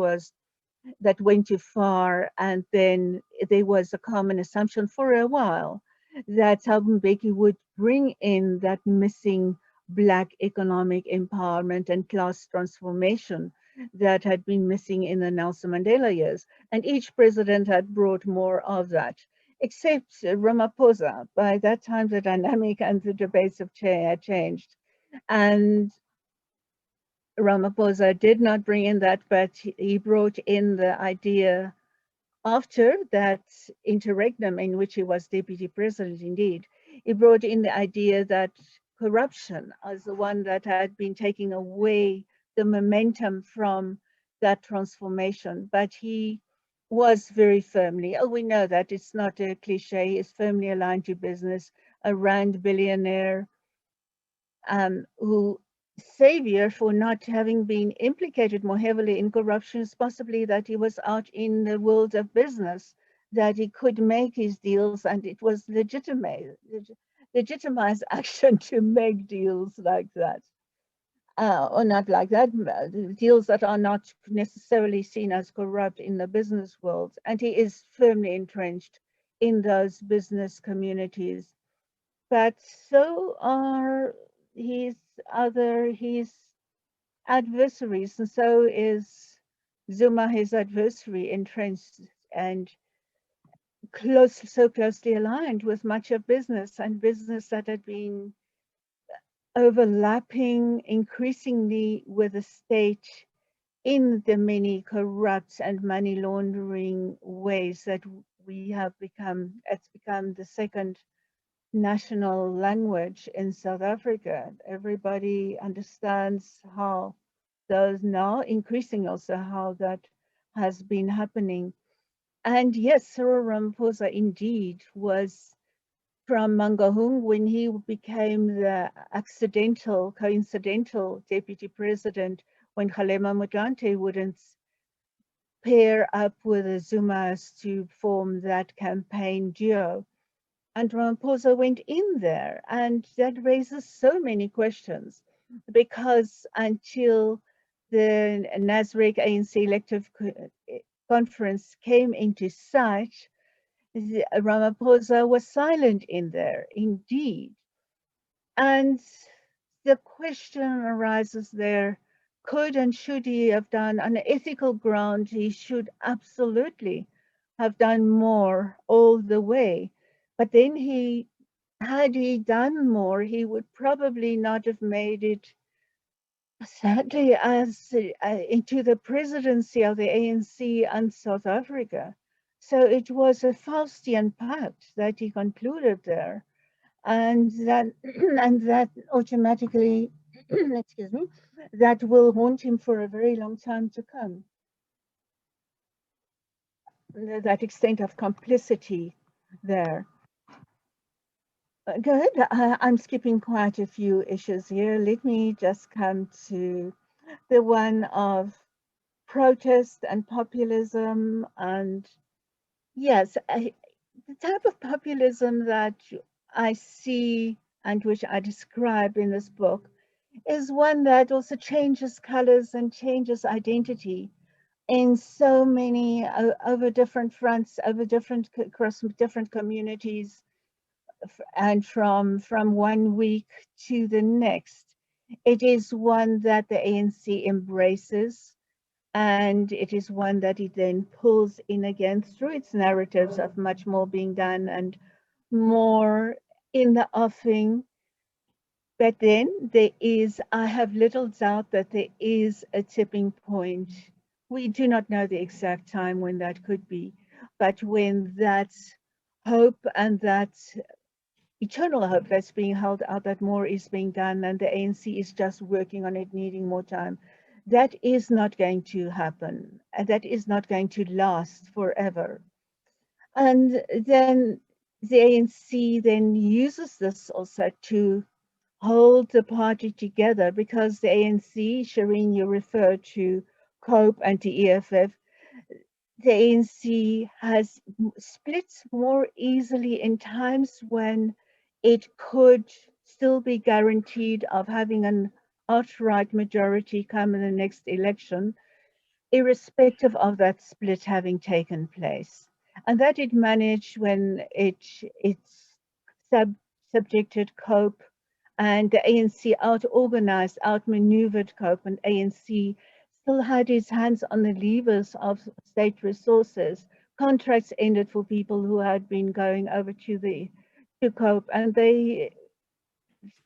went too far. And then there was a common assumption for a while that Thabo Mbeki would bring in that missing Black economic empowerment and class transformation that had been missing in the Nelson Mandela years. And each president had brought more of that, except Ramaphosa. By that time, the dynamic and the debates had changed. And Ramaphosa did not bring in that, but he brought in the idea after that interregnum in which he was deputy president, indeed, he brought in the idea that corruption as the one that had been taking away the momentum from that transformation. But he was very firmly, we know that it's not a cliche, he is firmly aligned to business, a Rand billionaire who savior for not having been implicated more heavily in corruption is possibly that he was out in the world of business, that he could make his deals, and it was legitimized action to make deals like that. Or not like that, deals that are not necessarily seen as corrupt in the business world. And he is firmly entrenched in those business communities. But so are his adversaries, and so is Zuma his adversary, entrenched and so closely aligned with much of business, and business that had been overlapping increasingly with the state in the many corrupt and money laundering ways that it's become the second national language in South Africa. Everybody understands how those now, increasing also how that has been happening. And yes, Cyril Ramaphosa indeed was from Mangaung when he became the coincidental deputy president when Kgalema Motlanthe wouldn't pair up with the Zumas to form that campaign duo. And Ramaphosa went in there, and that raises so many questions because until the Nasrec ANC elective conference came into sight, Ramaphosa was silent in there, indeed. And the question arises there, could and should he have done, on ethical ground, he should absolutely have done more all the way. But then had he done more, he would probably not have made it, sadly, as into the presidency of the ANC and South Africa. So it was a Faustian pact that he concluded there, and that and that automatically, excuse me, that will haunt him for a very long time to come. That extent of complicity there. Good. I'm skipping quite a few issues here. Let me just come to the one of protest and populism. And yes, the type of populism that I see and which I describe in this book is one that also changes colors and changes identity in so many over different fronts, across different communities, and from one week to the next. It is one that the ANC embraces, and it is one that it then pulls in again through its narratives of much more being done and more in the offing. But then I have little doubt that there is a tipping point. We do not know the exact time when that could be, but when that hope and that eternal hope that's being held out that more is being done and the ANC is just working on it, needing more time, that is not going to happen, and that is not going to last forever. And then the ANC then uses this also to hold the party together, because the ANC, Shireen, you referred to COPE and to EFF, the ANC has splits more easily in times when it could still be guaranteed of having an outright majority come in the next election, irrespective of that split having taken place. And that it managed when it's subjected COPE, and the ANC out-organized, out-maneuvered COPE, and ANC still had its hands on the levers of state resources. Contracts ended for people who had been going over to COPE, and they,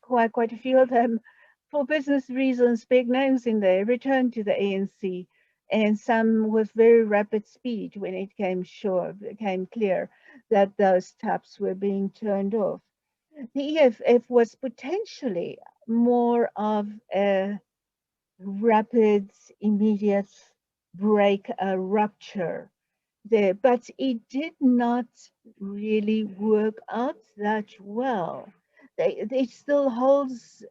quite a few of them, for business reasons, big names in there, returned to the ANC, and some with very rapid speed when it became clear that those taps were being turned off. The EFF was potentially more of a rapid, immediate break, a rupture there, but it did not really work out that well. It still holds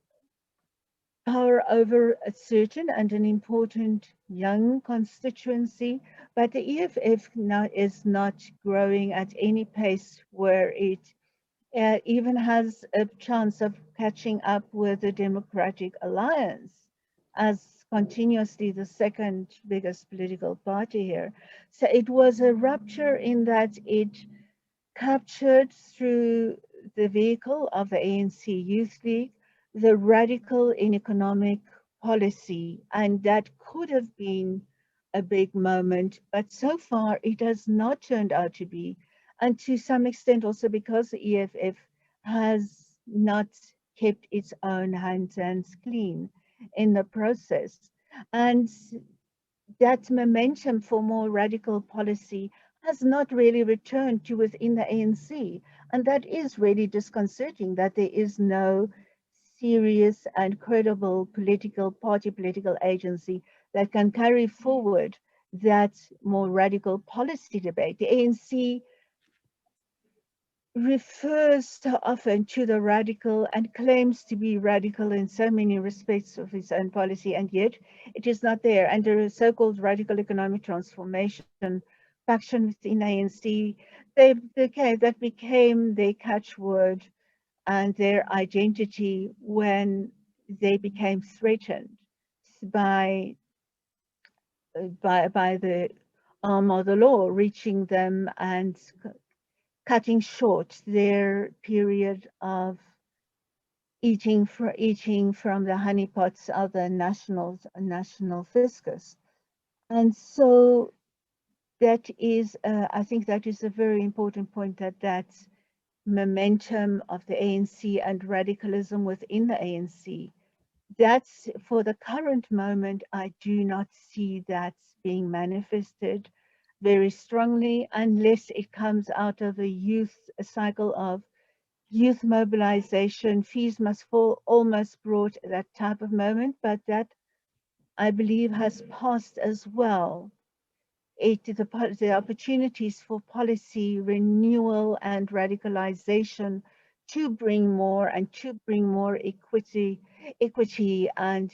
power over a certain and an important young constituency, but the EFF now is not growing at any pace where it even has a chance of catching up with the Democratic Alliance as continuously the second biggest political party here. So it was a rupture in that it captured through the vehicle of the ANC Youth League the radical in economic policy, and that could have been a big moment, but so far it has not turned out to be, and to some extent also because the EFF has not kept its own hands clean in the process. And that momentum for more radical policy has not really returned to within the ANC. And that is really disconcerting, that there is no serious and credible political agency that can carry forward that more radical policy debate. The ANC refers so often to the radical and claims to be radical in so many respects of its own policy, and yet it is not there. And the so-called radical economic transformation faction within ANC, that became their catchword and their identity when they became threatened by the arm of the law reaching them and cutting short their period of eating from the honeypots of the national fiscus. And so that is, I think that is a very important point, that momentum of the ANC and radicalism within the ANC, that's for the current moment, I do not see that being manifested very strongly unless it comes out of a cycle of youth mobilization. Fees must fall almost brought that type of moment, but that I believe has passed as well. The opportunities for policy renewal and radicalization to bring more equity and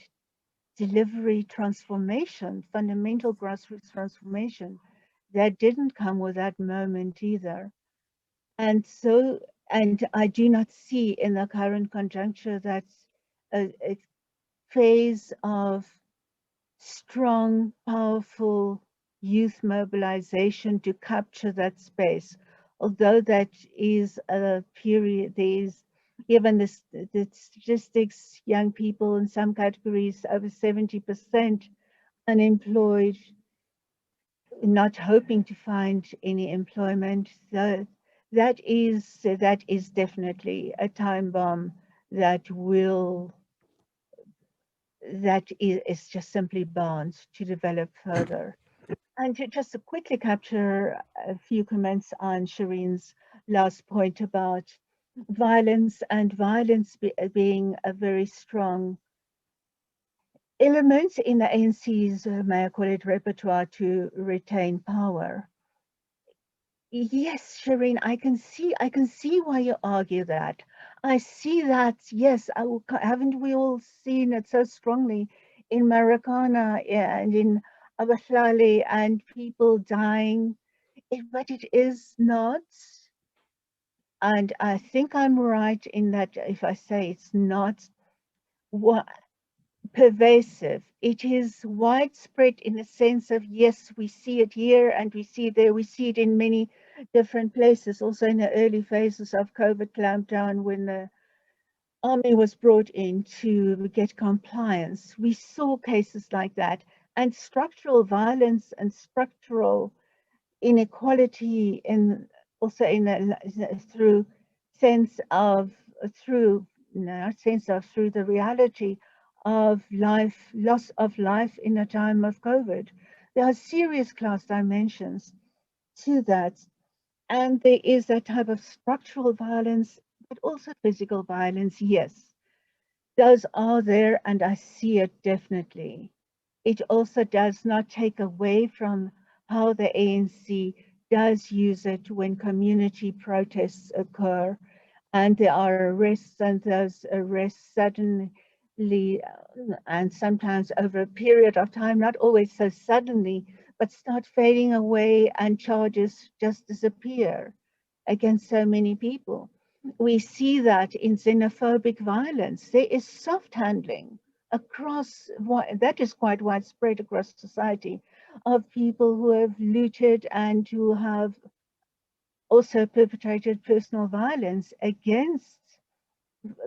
delivery transformation, fundamental grassroots transformation, that didn't come with that moment either. And so, and I do not see in the current conjuncture that a phase of strong, powerful youth mobilization to capture that space. Although that is a period, there's given the statistics, young people in some categories over 70% unemployed, not hoping to find any employment. So that is definitely a time bomb that is just simply bound to develop further. And to just to quickly capture a few comments on Shireen's last point about violence, and violence being a very strong element in the ANC's, may I call it, repertoire to retain power. Yes, Shireen, I can see why you argue that. I see that, yes, haven't we all seen it so strongly in Marikana and in Abahlali and people dying, but it is not, and I think I'm right in that if I say it's not pervasive. It is widespread in the sense of, yes, we see it here and we see it there, we see it in many different places, also in the early phases of COVID clampdown when the army was brought in to get compliance. We saw cases like that, and structural violence and structural inequality also through the reality of loss of life in a time of COVID. There are serious class dimensions to that. And there is that type of structural violence, but also physical violence. Yes, those are there, and I see it definitely. It also does not take away from how the ANC does use it when community protests occur and there are arrests, and those arrests suddenly and sometimes over a period of time, not always so suddenly, but start fading away and charges just disappear against so many people. We see that in xenophobic violence. There is soft handling across, that is quite widespread across society, of people who have looted and who have also perpetrated personal violence against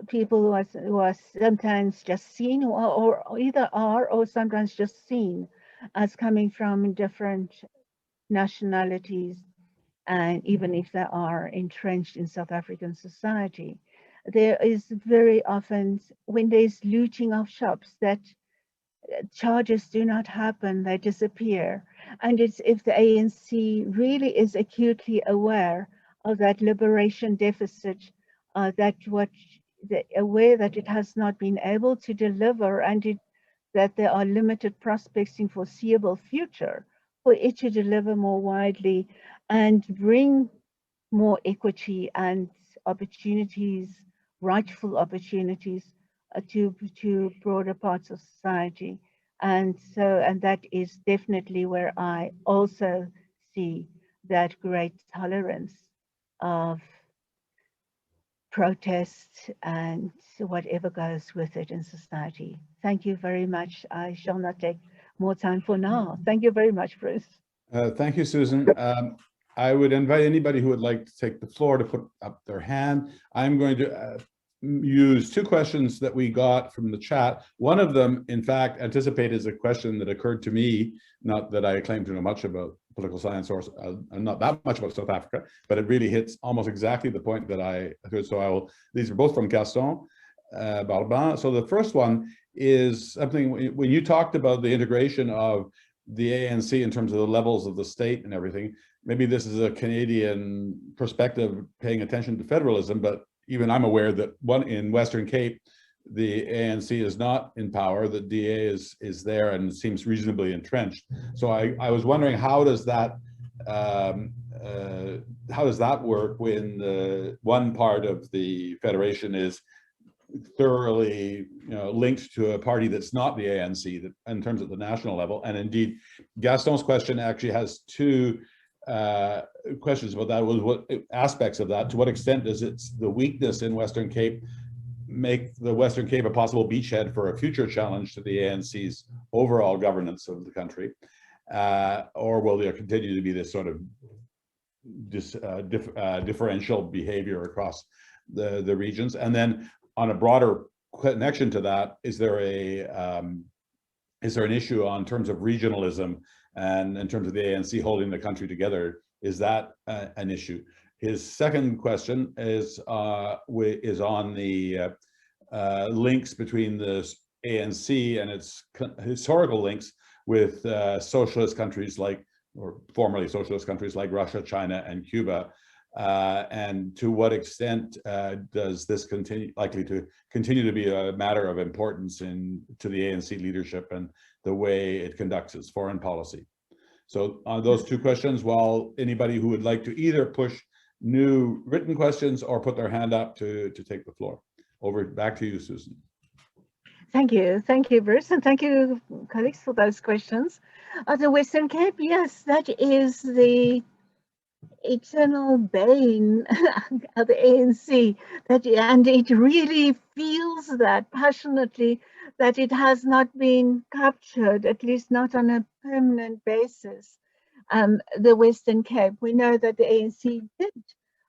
people who are sometimes just seen or either are or sometimes just seen as coming from different nationalities, and even if they are entrenched in South African society. There is very often, when there's looting of shops, that charges do not happen, they disappear. And it's if the ANC really is acutely aware of that liberation deficit, aware that it has not been able to deliver, and that there are limited prospects in foreseeable future for it to deliver more widely and bring more equity and opportunities, rightful opportunities to broader parts of society. And that is definitely where I also see that great tolerance of protest and whatever goes with it in society. Thank you very much. I shall not take more time for now. Thank you very much, Bruce. Thank you, Susan. I would invite anybody who would like to take the floor to put up their hand. I'm going to use two questions that we got from the chat. One of them, in fact, anticipated a question that occurred to me, not that I claim to know much about political science or not that much about South Africa, but it really hits almost exactly the point that I heard. So these are both from Gaston Barbin. So the first one is something, when you talked about the integration of the ANC in terms of the levels of the state and everything, maybe this is a Canadian perspective paying attention to federalism, but even I'm aware that in Western Cape, the ANC is not in power, the DA is there and seems reasonably entrenched. So I was wondering, how does that work when one part of the federation is thoroughly linked to a party that's not the ANC in terms of the national level? And indeed, Gaston's question actually has two questions about that. Was what aspects of that, to what extent does the weakness in Western Cape make the Western Cape a possible beachhead for a future challenge to the ANC's overall governance of the country, or will there continue to be this sort of differential behavior across the regions? And then on a broader connection to that, is there an issue on terms of regionalism and in terms of the ANC holding the country together? Is that an issue? His second question is on the links between the ANC and its historical links with socialist countries or formerly socialist countries like Russia, China, and Cuba. And to what extent does this likely to continue to be a matter of importance to the ANC leadership and the way it conducts its foreign policy? So on those two questions, while anybody who would like to either push new written questions or put their hand up to take the floor. Back to you, Susan. Thank you, Bruce, and thank you, colleagues, for those questions. The Western Cape, yes, that is the eternal bane of the ANC, and it really feels that passionately, that it has not been captured, at least not on a permanent basis. The Western Cape, we know that the ANC did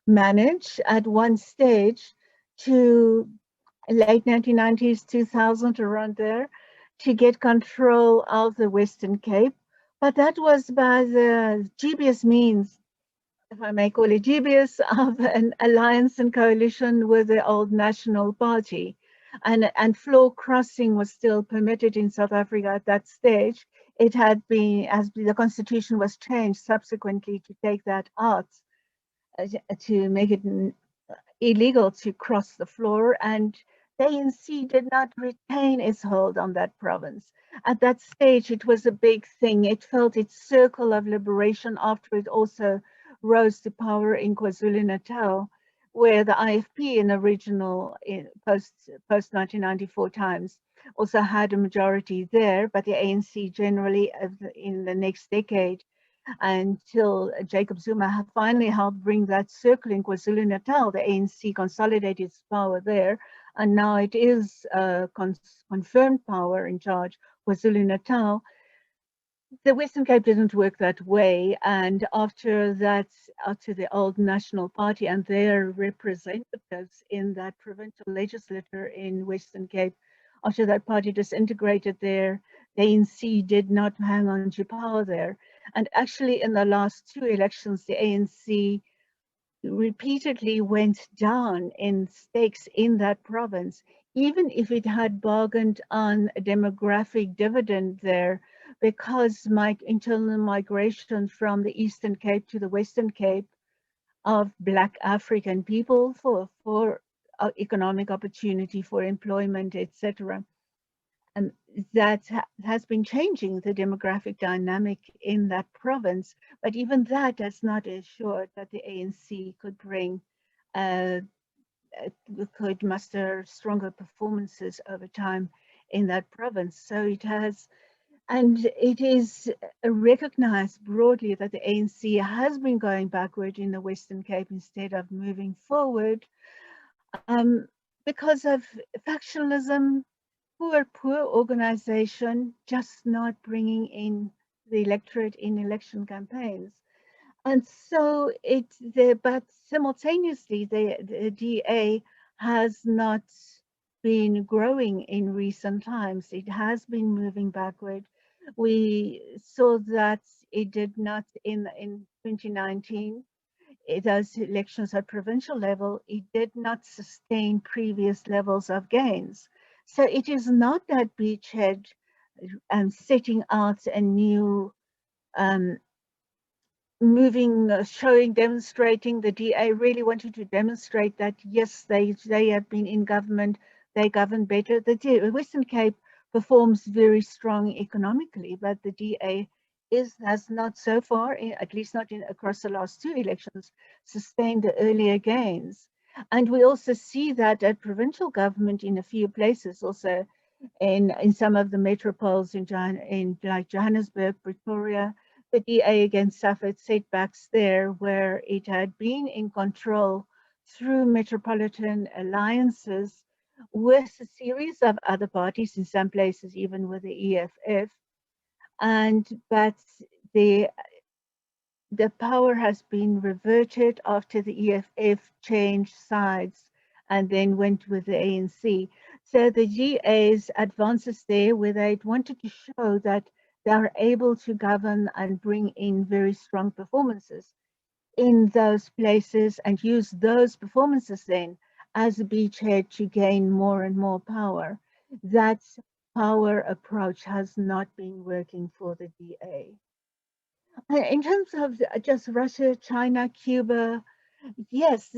manage at one stage to late 1990s, 2000, around there, to get control of the Western Cape, but that was by the dubious means, if I may call it dubious, of an alliance and coalition with the old National Party. And floor crossing was still permitted in South Africa at that stage. It had been, as the constitution was changed subsequently to take that out, to make it illegal to cross the floor, and the ANC did not retain its hold on that province. At that stage, it was a big thing. It felt its circle of liberation after it also rose to power in KwaZulu-Natal, where the IFP in original post-1994 times also had a majority there, but the ANC generally in the next decade, until Jacob Zuma finally helped bring that circle in KwaZulu-Natal, the ANC consolidated its power there, and now it is confirmed power in charge KwaZulu-Natal. the Western Cape didn't work that way, and after that, after the old National Party and their representatives in that provincial legislature in Western Cape, after that party disintegrated there, the ANC did not hang on to power there. And actually in the last two elections, the ANC repeatedly went down in stakes in that province, even if it had bargained on a demographic dividend there, because internal migration from the Eastern Cape to the Western Cape of Black African people for economic opportunity, for employment, etc. And that has been changing the demographic dynamic in that province. But even that has not assured that the ANC could could muster stronger performances over time in that province. So it has, and it is recognized broadly that the ANC has been going backward in the Western Cape instead of moving forward because of factionalism, poor organization, just not bringing in the electorate in election campaigns. And so but simultaneously, the DA has not been growing in recent times. It has been moving backward. We saw that it did not in 2019. Those elections at provincial level, it did not sustain previous levels of gains. So it is not that beachhead setting out a new demonstrating. The DA really wanted to demonstrate that yes, they have been in government, they govern better. The Western Cape performs very strong economically, but the DA has not so far, at least not across the last two elections, sustained the earlier gains. And we also see that at provincial government in a few places, also in some of the metropoles in like Johannesburg, Pretoria, the DA again suffered setbacks there where it had been in control through metropolitan alliances with a series of other parties, in some places even with the EFF. But the power has been reverted after the EFF changed sides and then went with the ANC. So the DA's advances there, where they wanted to show that they are able to govern and bring in very strong performances in those places and use those performances then as a beachhead to gain more and more power. That power approach has not been working for the DA. In terms of just Russia, China, Cuba, yes,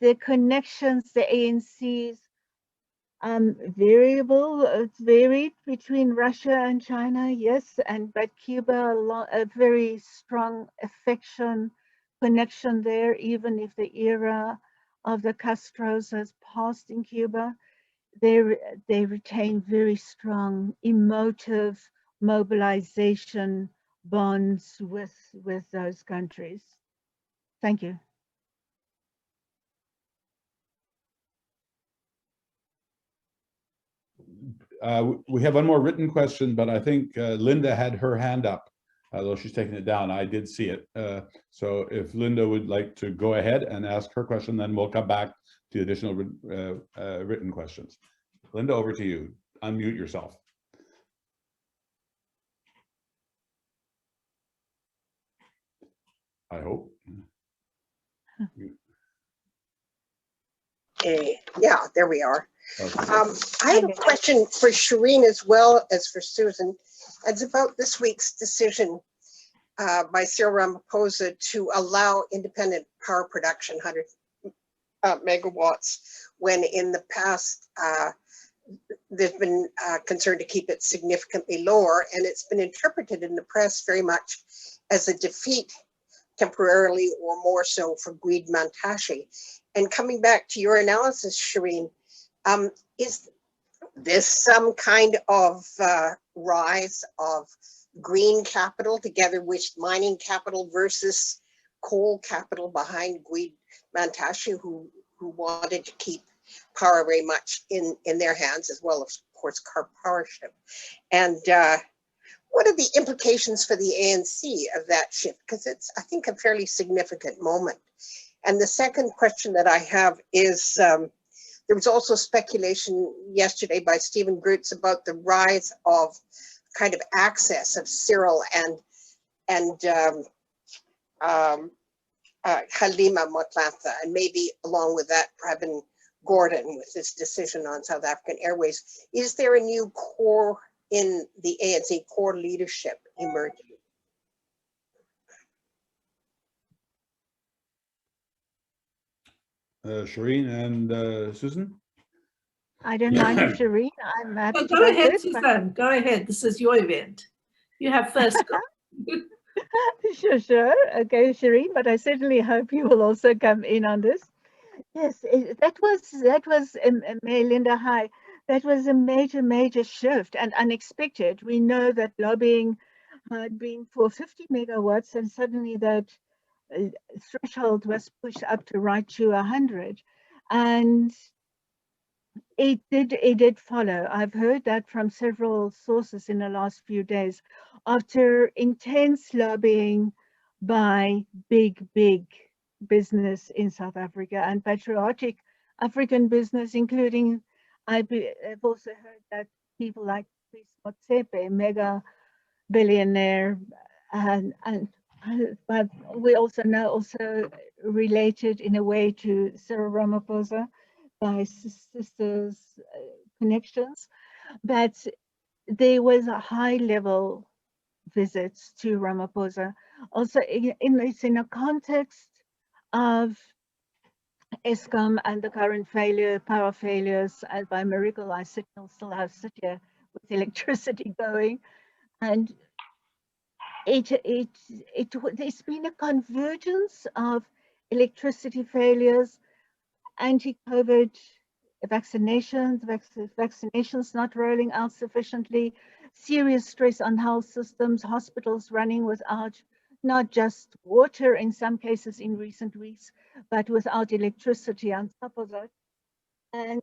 the connections, the ANC's varied between Russia and China, yes, but Cuba, a very strong connection there, even if the era of the Castros has passed in Cuba. They retain very strong emotive mobilization bonds with those countries. Thank you. We have one more written question, but I think Linda had her hand up, although she's taking it down. I did see it. So if Linda would like to go ahead and ask her question, then we'll come back to additional written questions. Linda, over to you. Unmute yourself. I hope. Yeah, there we are. Okay. I have a question for Shireen as well as for Susan. It's about this week's decision by Cyril Ramaphosa to allow independent power production, 100 megawatts, when in the past there's been concern to keep it significantly lower, and it's been interpreted in the press very much as a defeat temporarily or more so for Gwede Mantashe. And coming back to your analysis, Shireen, is this some kind of rise of green capital together with mining capital versus coal capital behind Gwede Mantashe, who wanted to keep power very much in their hands, as well as, of course, Powership? And what are the implications for the ANC of that shift? Because it's, I think, a fairly significant moment. And the second question that I have is, there was also speculation yesterday by Stephen Groots about the rise of kind of access of Cyril and Halima Motlanthe, and maybe along with that, Pravin Gordhan with this decision on South African Airways. Is there a new core in the ANC, core leadership emerging? Shireen and Susan? I don't mind if Shireen, I'm happy to Go ahead, first, but- Susan. Go ahead. This is your event. You have first go. Sure. Okay, Shireen, but I certainly hope you will also come in on this. Yes, that was Linda, hi. That was a major shift and unexpected. We know that lobbying had been for 50 megawatts, and suddenly that threshold was pushed up to right to 100, and it did follow. I've heard that from several sources in the last few days. After intense lobbying by big business in South Africa and patriotic African business, including, I've also heard that people like Chris Motsepe, mega billionaire, but we also know, also related in a way to Cyril Ramaphosa by sisters connections, but there was a high level visits to Ramaphosa. Also, it's in a context of Eskom and the current power failures. And by miracle, I still have sit here with electricity going, and there's been a convergence of electricity failures, anti-COVID vaccinations not rolling out sufficiently, serious stress on health systems, hospitals running without not just water in some cases in recent weeks, but without electricity on top of that. And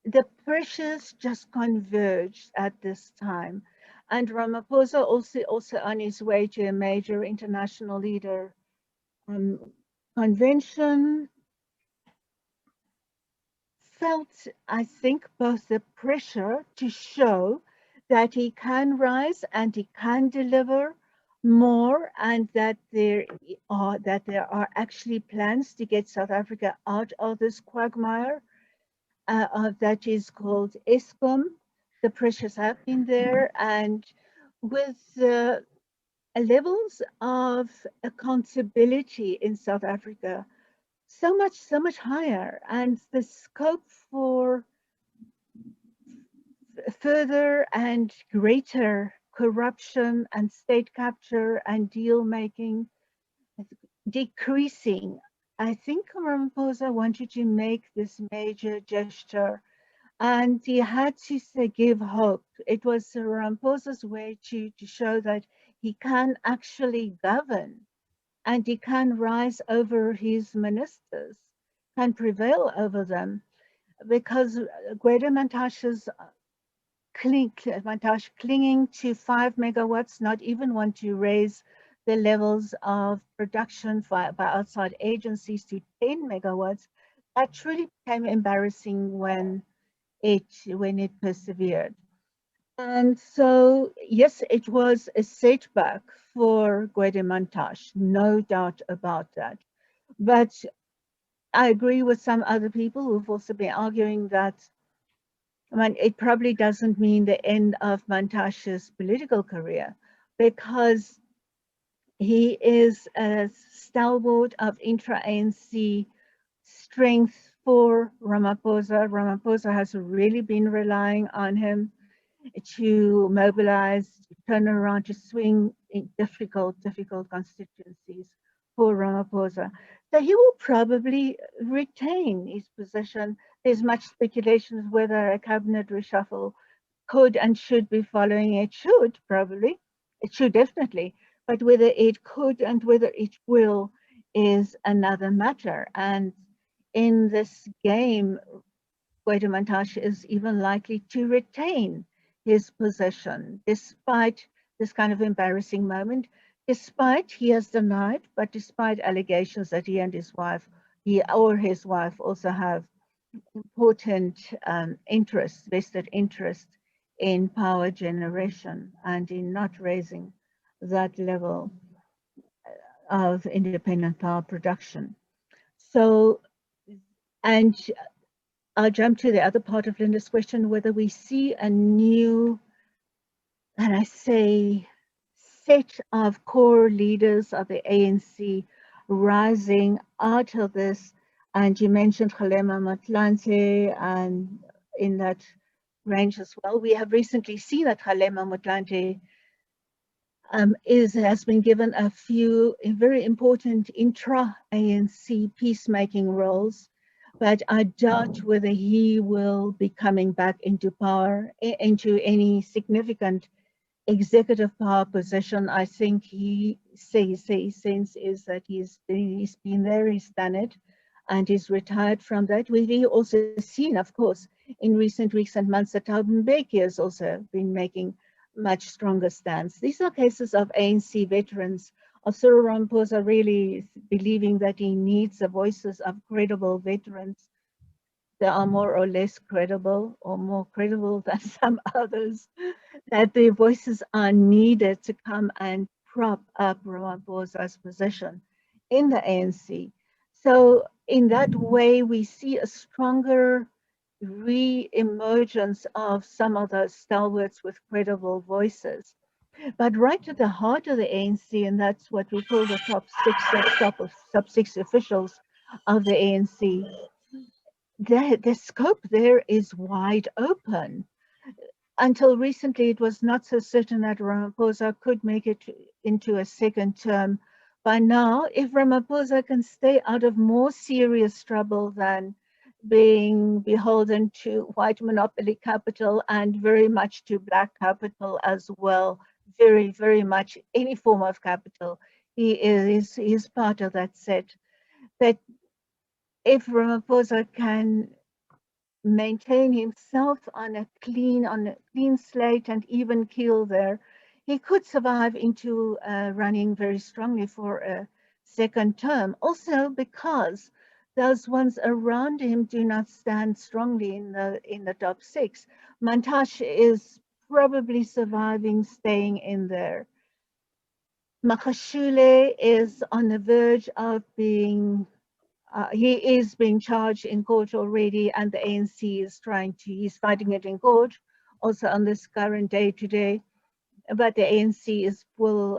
the pressures just converged at this time. And Ramaphosa also on his way to a major international leader convention, felt, I think, both the pressure to show that he can rise and he can deliver more, and that there are actually plans to get South Africa out of this quagmire that is called Eskom. The pressures have been there, and with levels of accountability in South Africa so much higher, and the scope for further and greater corruption and state capture and deal making decreasing. I think Ramaphosa wanted to make this major gesture, and he had to give hope. It was Ramaphosa's way to show that he can actually govern, and he can rise over his ministers, can prevail over them, because Gwede Mantashe's clinging to 5 megawatts, not even want to raise the levels of production by outside agencies to 10 megawatts, that truly became embarrassing when it persevered. And so, yes, it was a setback for Gwede Mantashe, no doubt about that. But I agree with some other people who've also been arguing that, I mean, it probably doesn't mean the end of Mantashe's political career, because he is a stalwart of intra-ANC strength for Ramaphosa. Ramaphosa has really been relying on him to mobilize, to turn around, to swing in difficult constituencies for Ramaphosa. So he will probably retain his position. There's much speculation as whether a cabinet reshuffle could and should be following. It should probably, it should definitely, but whether it could and whether it will is another matter. And in this game, Gwede Mantashe is even likely to retain his position, despite this kind of embarrassing moment, despite he has denied, but despite allegations that he and his wife, he or his wife also have important vested interest in power generation and in not raising that level of independent power production. So, and I'll jump to the other part of Linda's question, whether we see a new, and I say, set of core leaders of the ANC rising out of this. And you mentioned Kgalema Motlanthe, and in that range as well. We have recently seen that Kgalema Motlanthe has been given a few very important intra-ANC peacemaking roles, but I doubt whether he will be coming back into power, into any significant executive power position. I think his sense is that he's been there, he's done it, and he's retired from that. We've also seen, of course, in recent weeks and months that Thabo Mbeki has also been making much stronger stance. These are cases of ANC veterans, of Cyril Ramaphosa really believing that he needs the voices of credible veterans. They are more or less credible, or more credible than some others, that their voices are needed to come and prop up Ramaphosa's position in the ANC. So in that way, we see a stronger re-emergence of some of those stalwarts with credible voices. But right at the heart of the ANC, and that's what we call the top six officials of the ANC, the scope there is wide open. Until recently, it was not so certain that Ramaphosa could make it into a second term. By now, if Ramaphosa can stay out of more serious trouble than being beholden to white monopoly capital and very much to black capital as well, very, very much any form of capital, he's part of that set. That if Ramaphosa can maintain himself on a clean slate and even keel there, he could survive into running very strongly for a second term. Also because those ones around him do not stand strongly in the top six. Mantashe is probably surviving, staying in there. Magashule is on the verge of being he is being charged in court already, and the ANC is he's fighting it in court, also on this current day today. But the ANC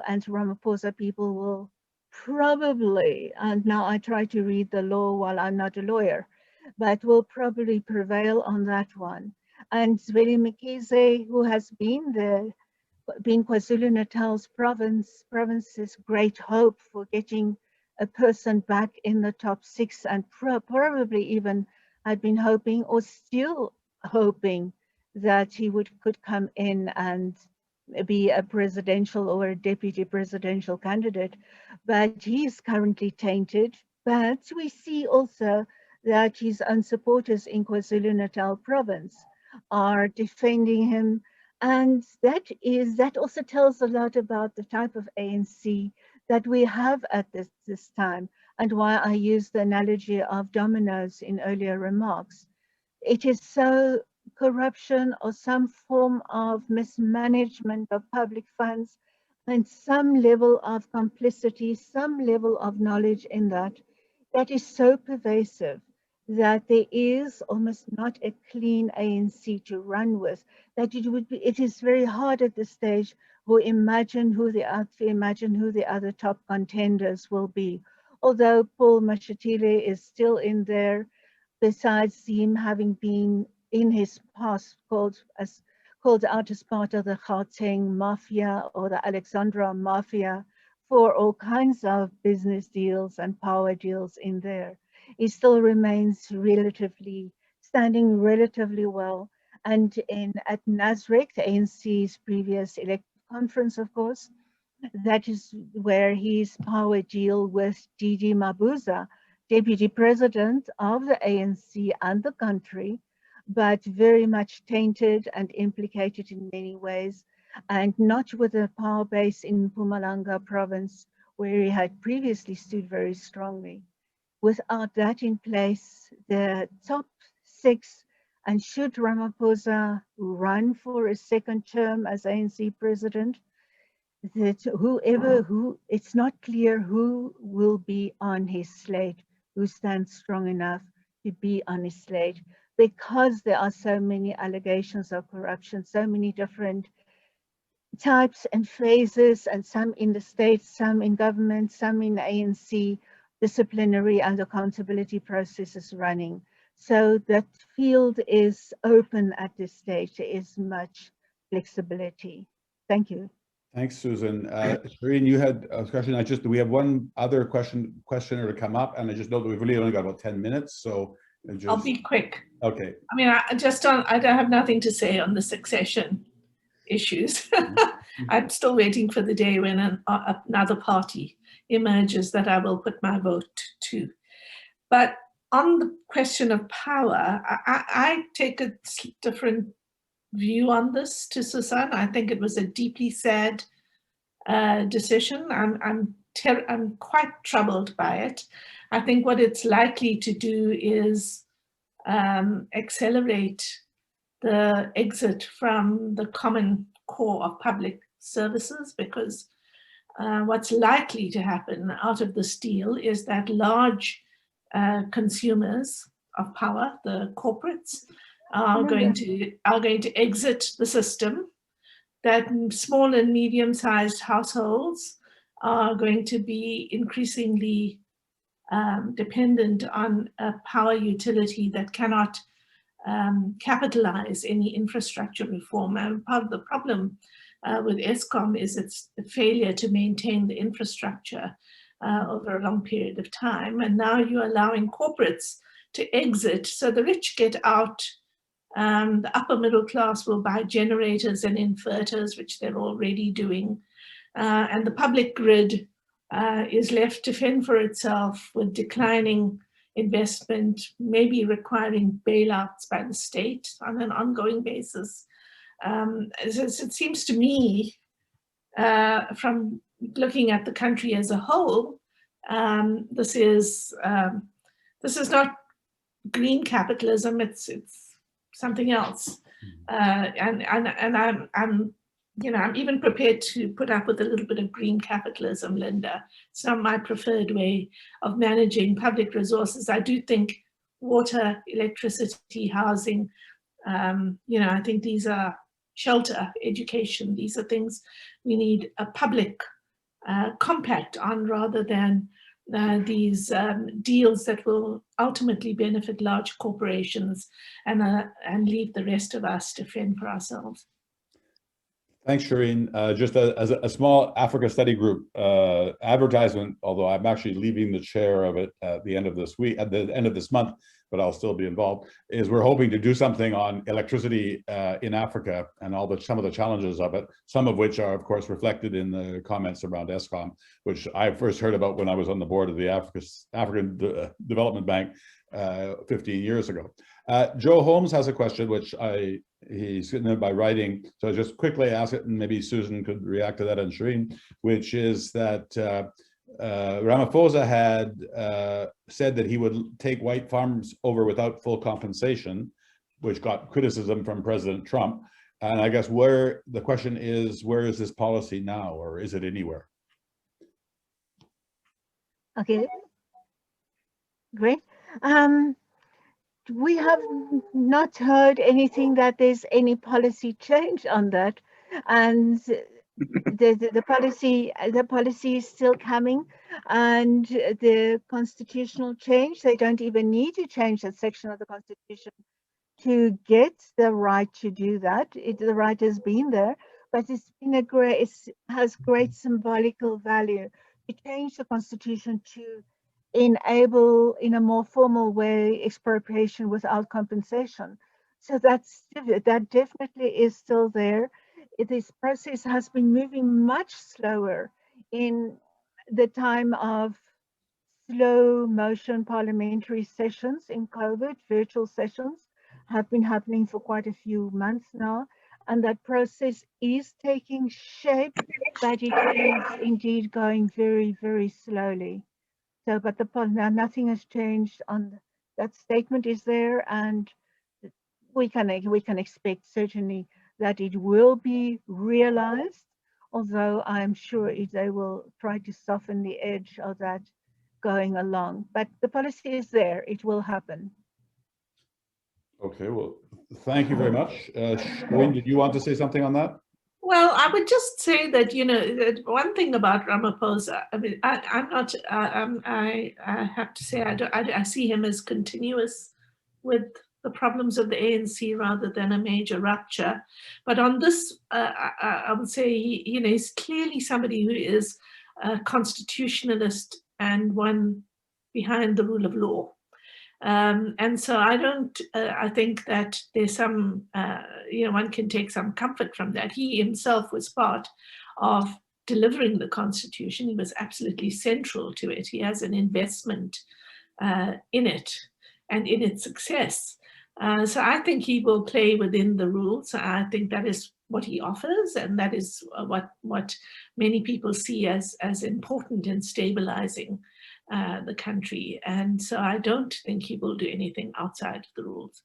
and Ramaphosa people will probably, and now I try to read the law while I'm not a lawyer, but will probably prevail on that one. And Zweli Mkhize, who has been KwaZulu-Natal's province's great hope for getting a person back in the top six, and probably even had been hoping, or still hoping, that he could come in and be a presidential or a deputy presidential candidate. But he's currently tainted. But we see also that his own supporters in KwaZulu-Natal province are defending him. And that also tells a lot about the type of ANC that we have at this time, and why I used the analogy of dominoes in earlier remarks. It is so corruption or some form of mismanagement of public funds, and some level of complicity, some level of knowledge in that is so pervasive that there is almost not a clean ANC to run with, that it is very hard at this stage to imagine who the other top contenders will be. Although Paul Mashatile is still in there, besides him having been in his past called out as part of the Gauteng Mafia or the Alexandra Mafia for all kinds of business deals and power deals in there. He still remains standing relatively well. And at Nasrec, the ANC's previous elected conference, of course, that is where his power deal with Didi Mabuza, deputy president of the ANC and the country, but very much tainted and implicated in many ways. and not with a power base in Mpumalanga province, where he had previously stood very strongly. Without that in place, the top six, and should Ramaphosa run for a second term as ANC president, that it's not clear who will be on his slate, who stands strong enough to be on his slate, because there are so many allegations of corruption, so many different types and phases, and some in the states, some in government, some in ANC, disciplinary and accountability processes running. So that field is open at this stage. There is much flexibility. Thank you. Thanks, Susan. Shireen, you had a question. We have one other questioner to come up, and I just know that we've really only got about 10 minutes, so I'll be quick. Okay. I mean, I don't have nothing to say on the succession issues. I'm still waiting for the day when another party emerges that I will put my vote to. But on the question of power, I take a different view on this to Susan. I think it was a deeply sad decision. I'm quite troubled by it. I think what it's likely to do is accelerate the exit from the common core of public services, because what's likely to happen out of this deal is that large consumers of power, the corporates, are going to exit the system, that small and medium-sized households are going to be increasingly dependent on a power utility that cannot capitalize any infrastructure reform. And part of the problem with Eskom is its failure to maintain the infrastructure over a long period of time. And now you're allowing corporates to exit, so the rich get out. The upper middle class will buy generators and inverters, which they're already doing. And the public grid is left to fend for itself with declining investment, maybe requiring bailouts by the state on an ongoing basis. It seems to me, from looking at the country as a whole, this is not green capitalism. It's something else, and I'm even prepared to put up with a little bit of green capitalism, Linda. It's not my preferred way of managing public resources. I do think water, electricity, housing, I think these are shelter, education. These are things we need a public compact on, rather than these deals that will ultimately benefit large corporations and leave the rest of us to fend for ourselves. Thanks, Shireen. Just as a small Africa study group advertisement, although I'm actually leaving the chair of it at the end of this week, at the end of this month, but I'll still be involved, is we're hoping to do something on electricity in Africa and some of the challenges of it, some of which are, of course, reflected in the comments around Eskom, which I first heard about when I was on the board of the African Development Bank 15 years ago. Joe Holmes has a question, which he's written in by writing, so I'll just quickly ask it, and maybe Susan could react to that, and Shireen, which is that Ramaphosa had said that he would take white farms over without full compensation, which got criticism from President Trump. And I guess the question is, where is this policy now, or is it anywhere? Okay, great. We have not heard anything that there's any policy change on that, and the policy is still coming, and the constitutional change, they don't even need to change that section of the Constitution to get the right to do that. The right has been there, but it has great symbolical value to change the Constitution to enable, in a more formal way, expropriation without compensation. So that definitely is still there. This process has been moving much slower in the time of slow motion parliamentary sessions in COVID. Virtual sessions have been happening for quite a few months now, and that process is taking shape, but it is indeed going very, very slowly. So, but now nothing has changed on that statement is there, and we can expect certainly that it will be realized, although I'm sure they will try to soften the edge of that going along. But the policy is there, it will happen. Okay, well, thank you very much. Shireen, did you want to say something on that? Well, I would just say that, that one thing about Ramaphosa, I mean, I'm not, I have to say, I see him as continuous with the problems of the ANC rather than a major rupture. But on this, I would say, he's clearly somebody who is a constitutionalist and one behind the rule of law. And so I think that there's some, one can take some comfort from that. He himself was part of delivering the Constitution. He was absolutely central to it. He has an investment in it and in its success. So I think he will play within the rules. I think that is what he offers, and that is what many people see as important in stabilizing the country. And so I don't think he will do anything outside the rules.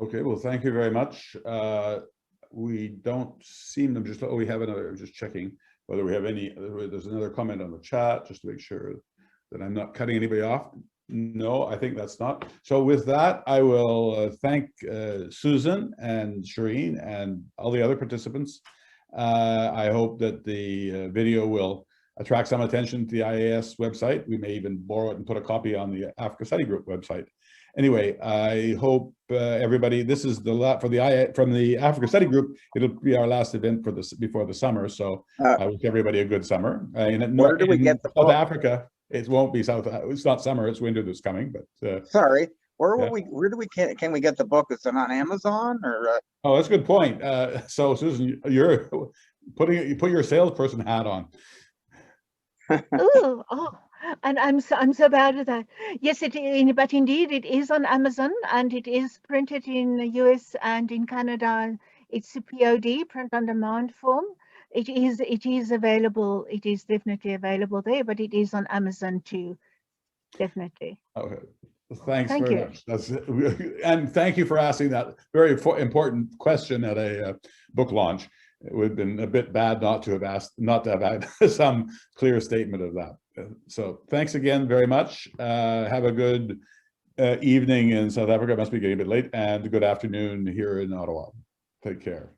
Okay, well, thank you very much. We don't seem to we have another, just checking whether we have any, there's another comment on the chat, just to make sure that I'm not cutting anybody off. No, I think that's not. So with that, I will thank Susan and Shireen and all the other participants. I hope that the video will attract some attention to the IAS website. We may even borrow it and put a copy on the Africa Study Group website. Anyway, I hope everybody, this is from the Africa Study Group. It'll be our last event for this before the summer. So I wish everybody a good summer. Where do we get the South Africa? It won't be it's not summer, it's winter that's coming, but sorry, where do we can we get the book? Is it on Amazon or Oh, that's a good point. So Susan, you put your salesperson hat on. Ooh, oh, and I'm so bad at that. Yes, it is, but indeed it is on Amazon, and it is printed in the US and in Canada. It's a POD, print on demand form. It is available. It is definitely available there, but it is on Amazon too, definitely. Okay, thanks Thank very you. much. And thank you for asking that very important question at a book launch. It would have been a bit bad not to have had some clear statement of that. So thanks again very much. Have a good evening in South Africa. It must be getting a bit late, and good afternoon here in Ottawa. Take care.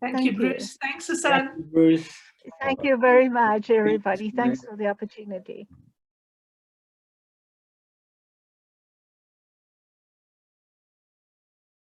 Thank you, Bruce. Thanks, Susan. Bruce? Thank you very much, everybody. Thanks for the opportunity.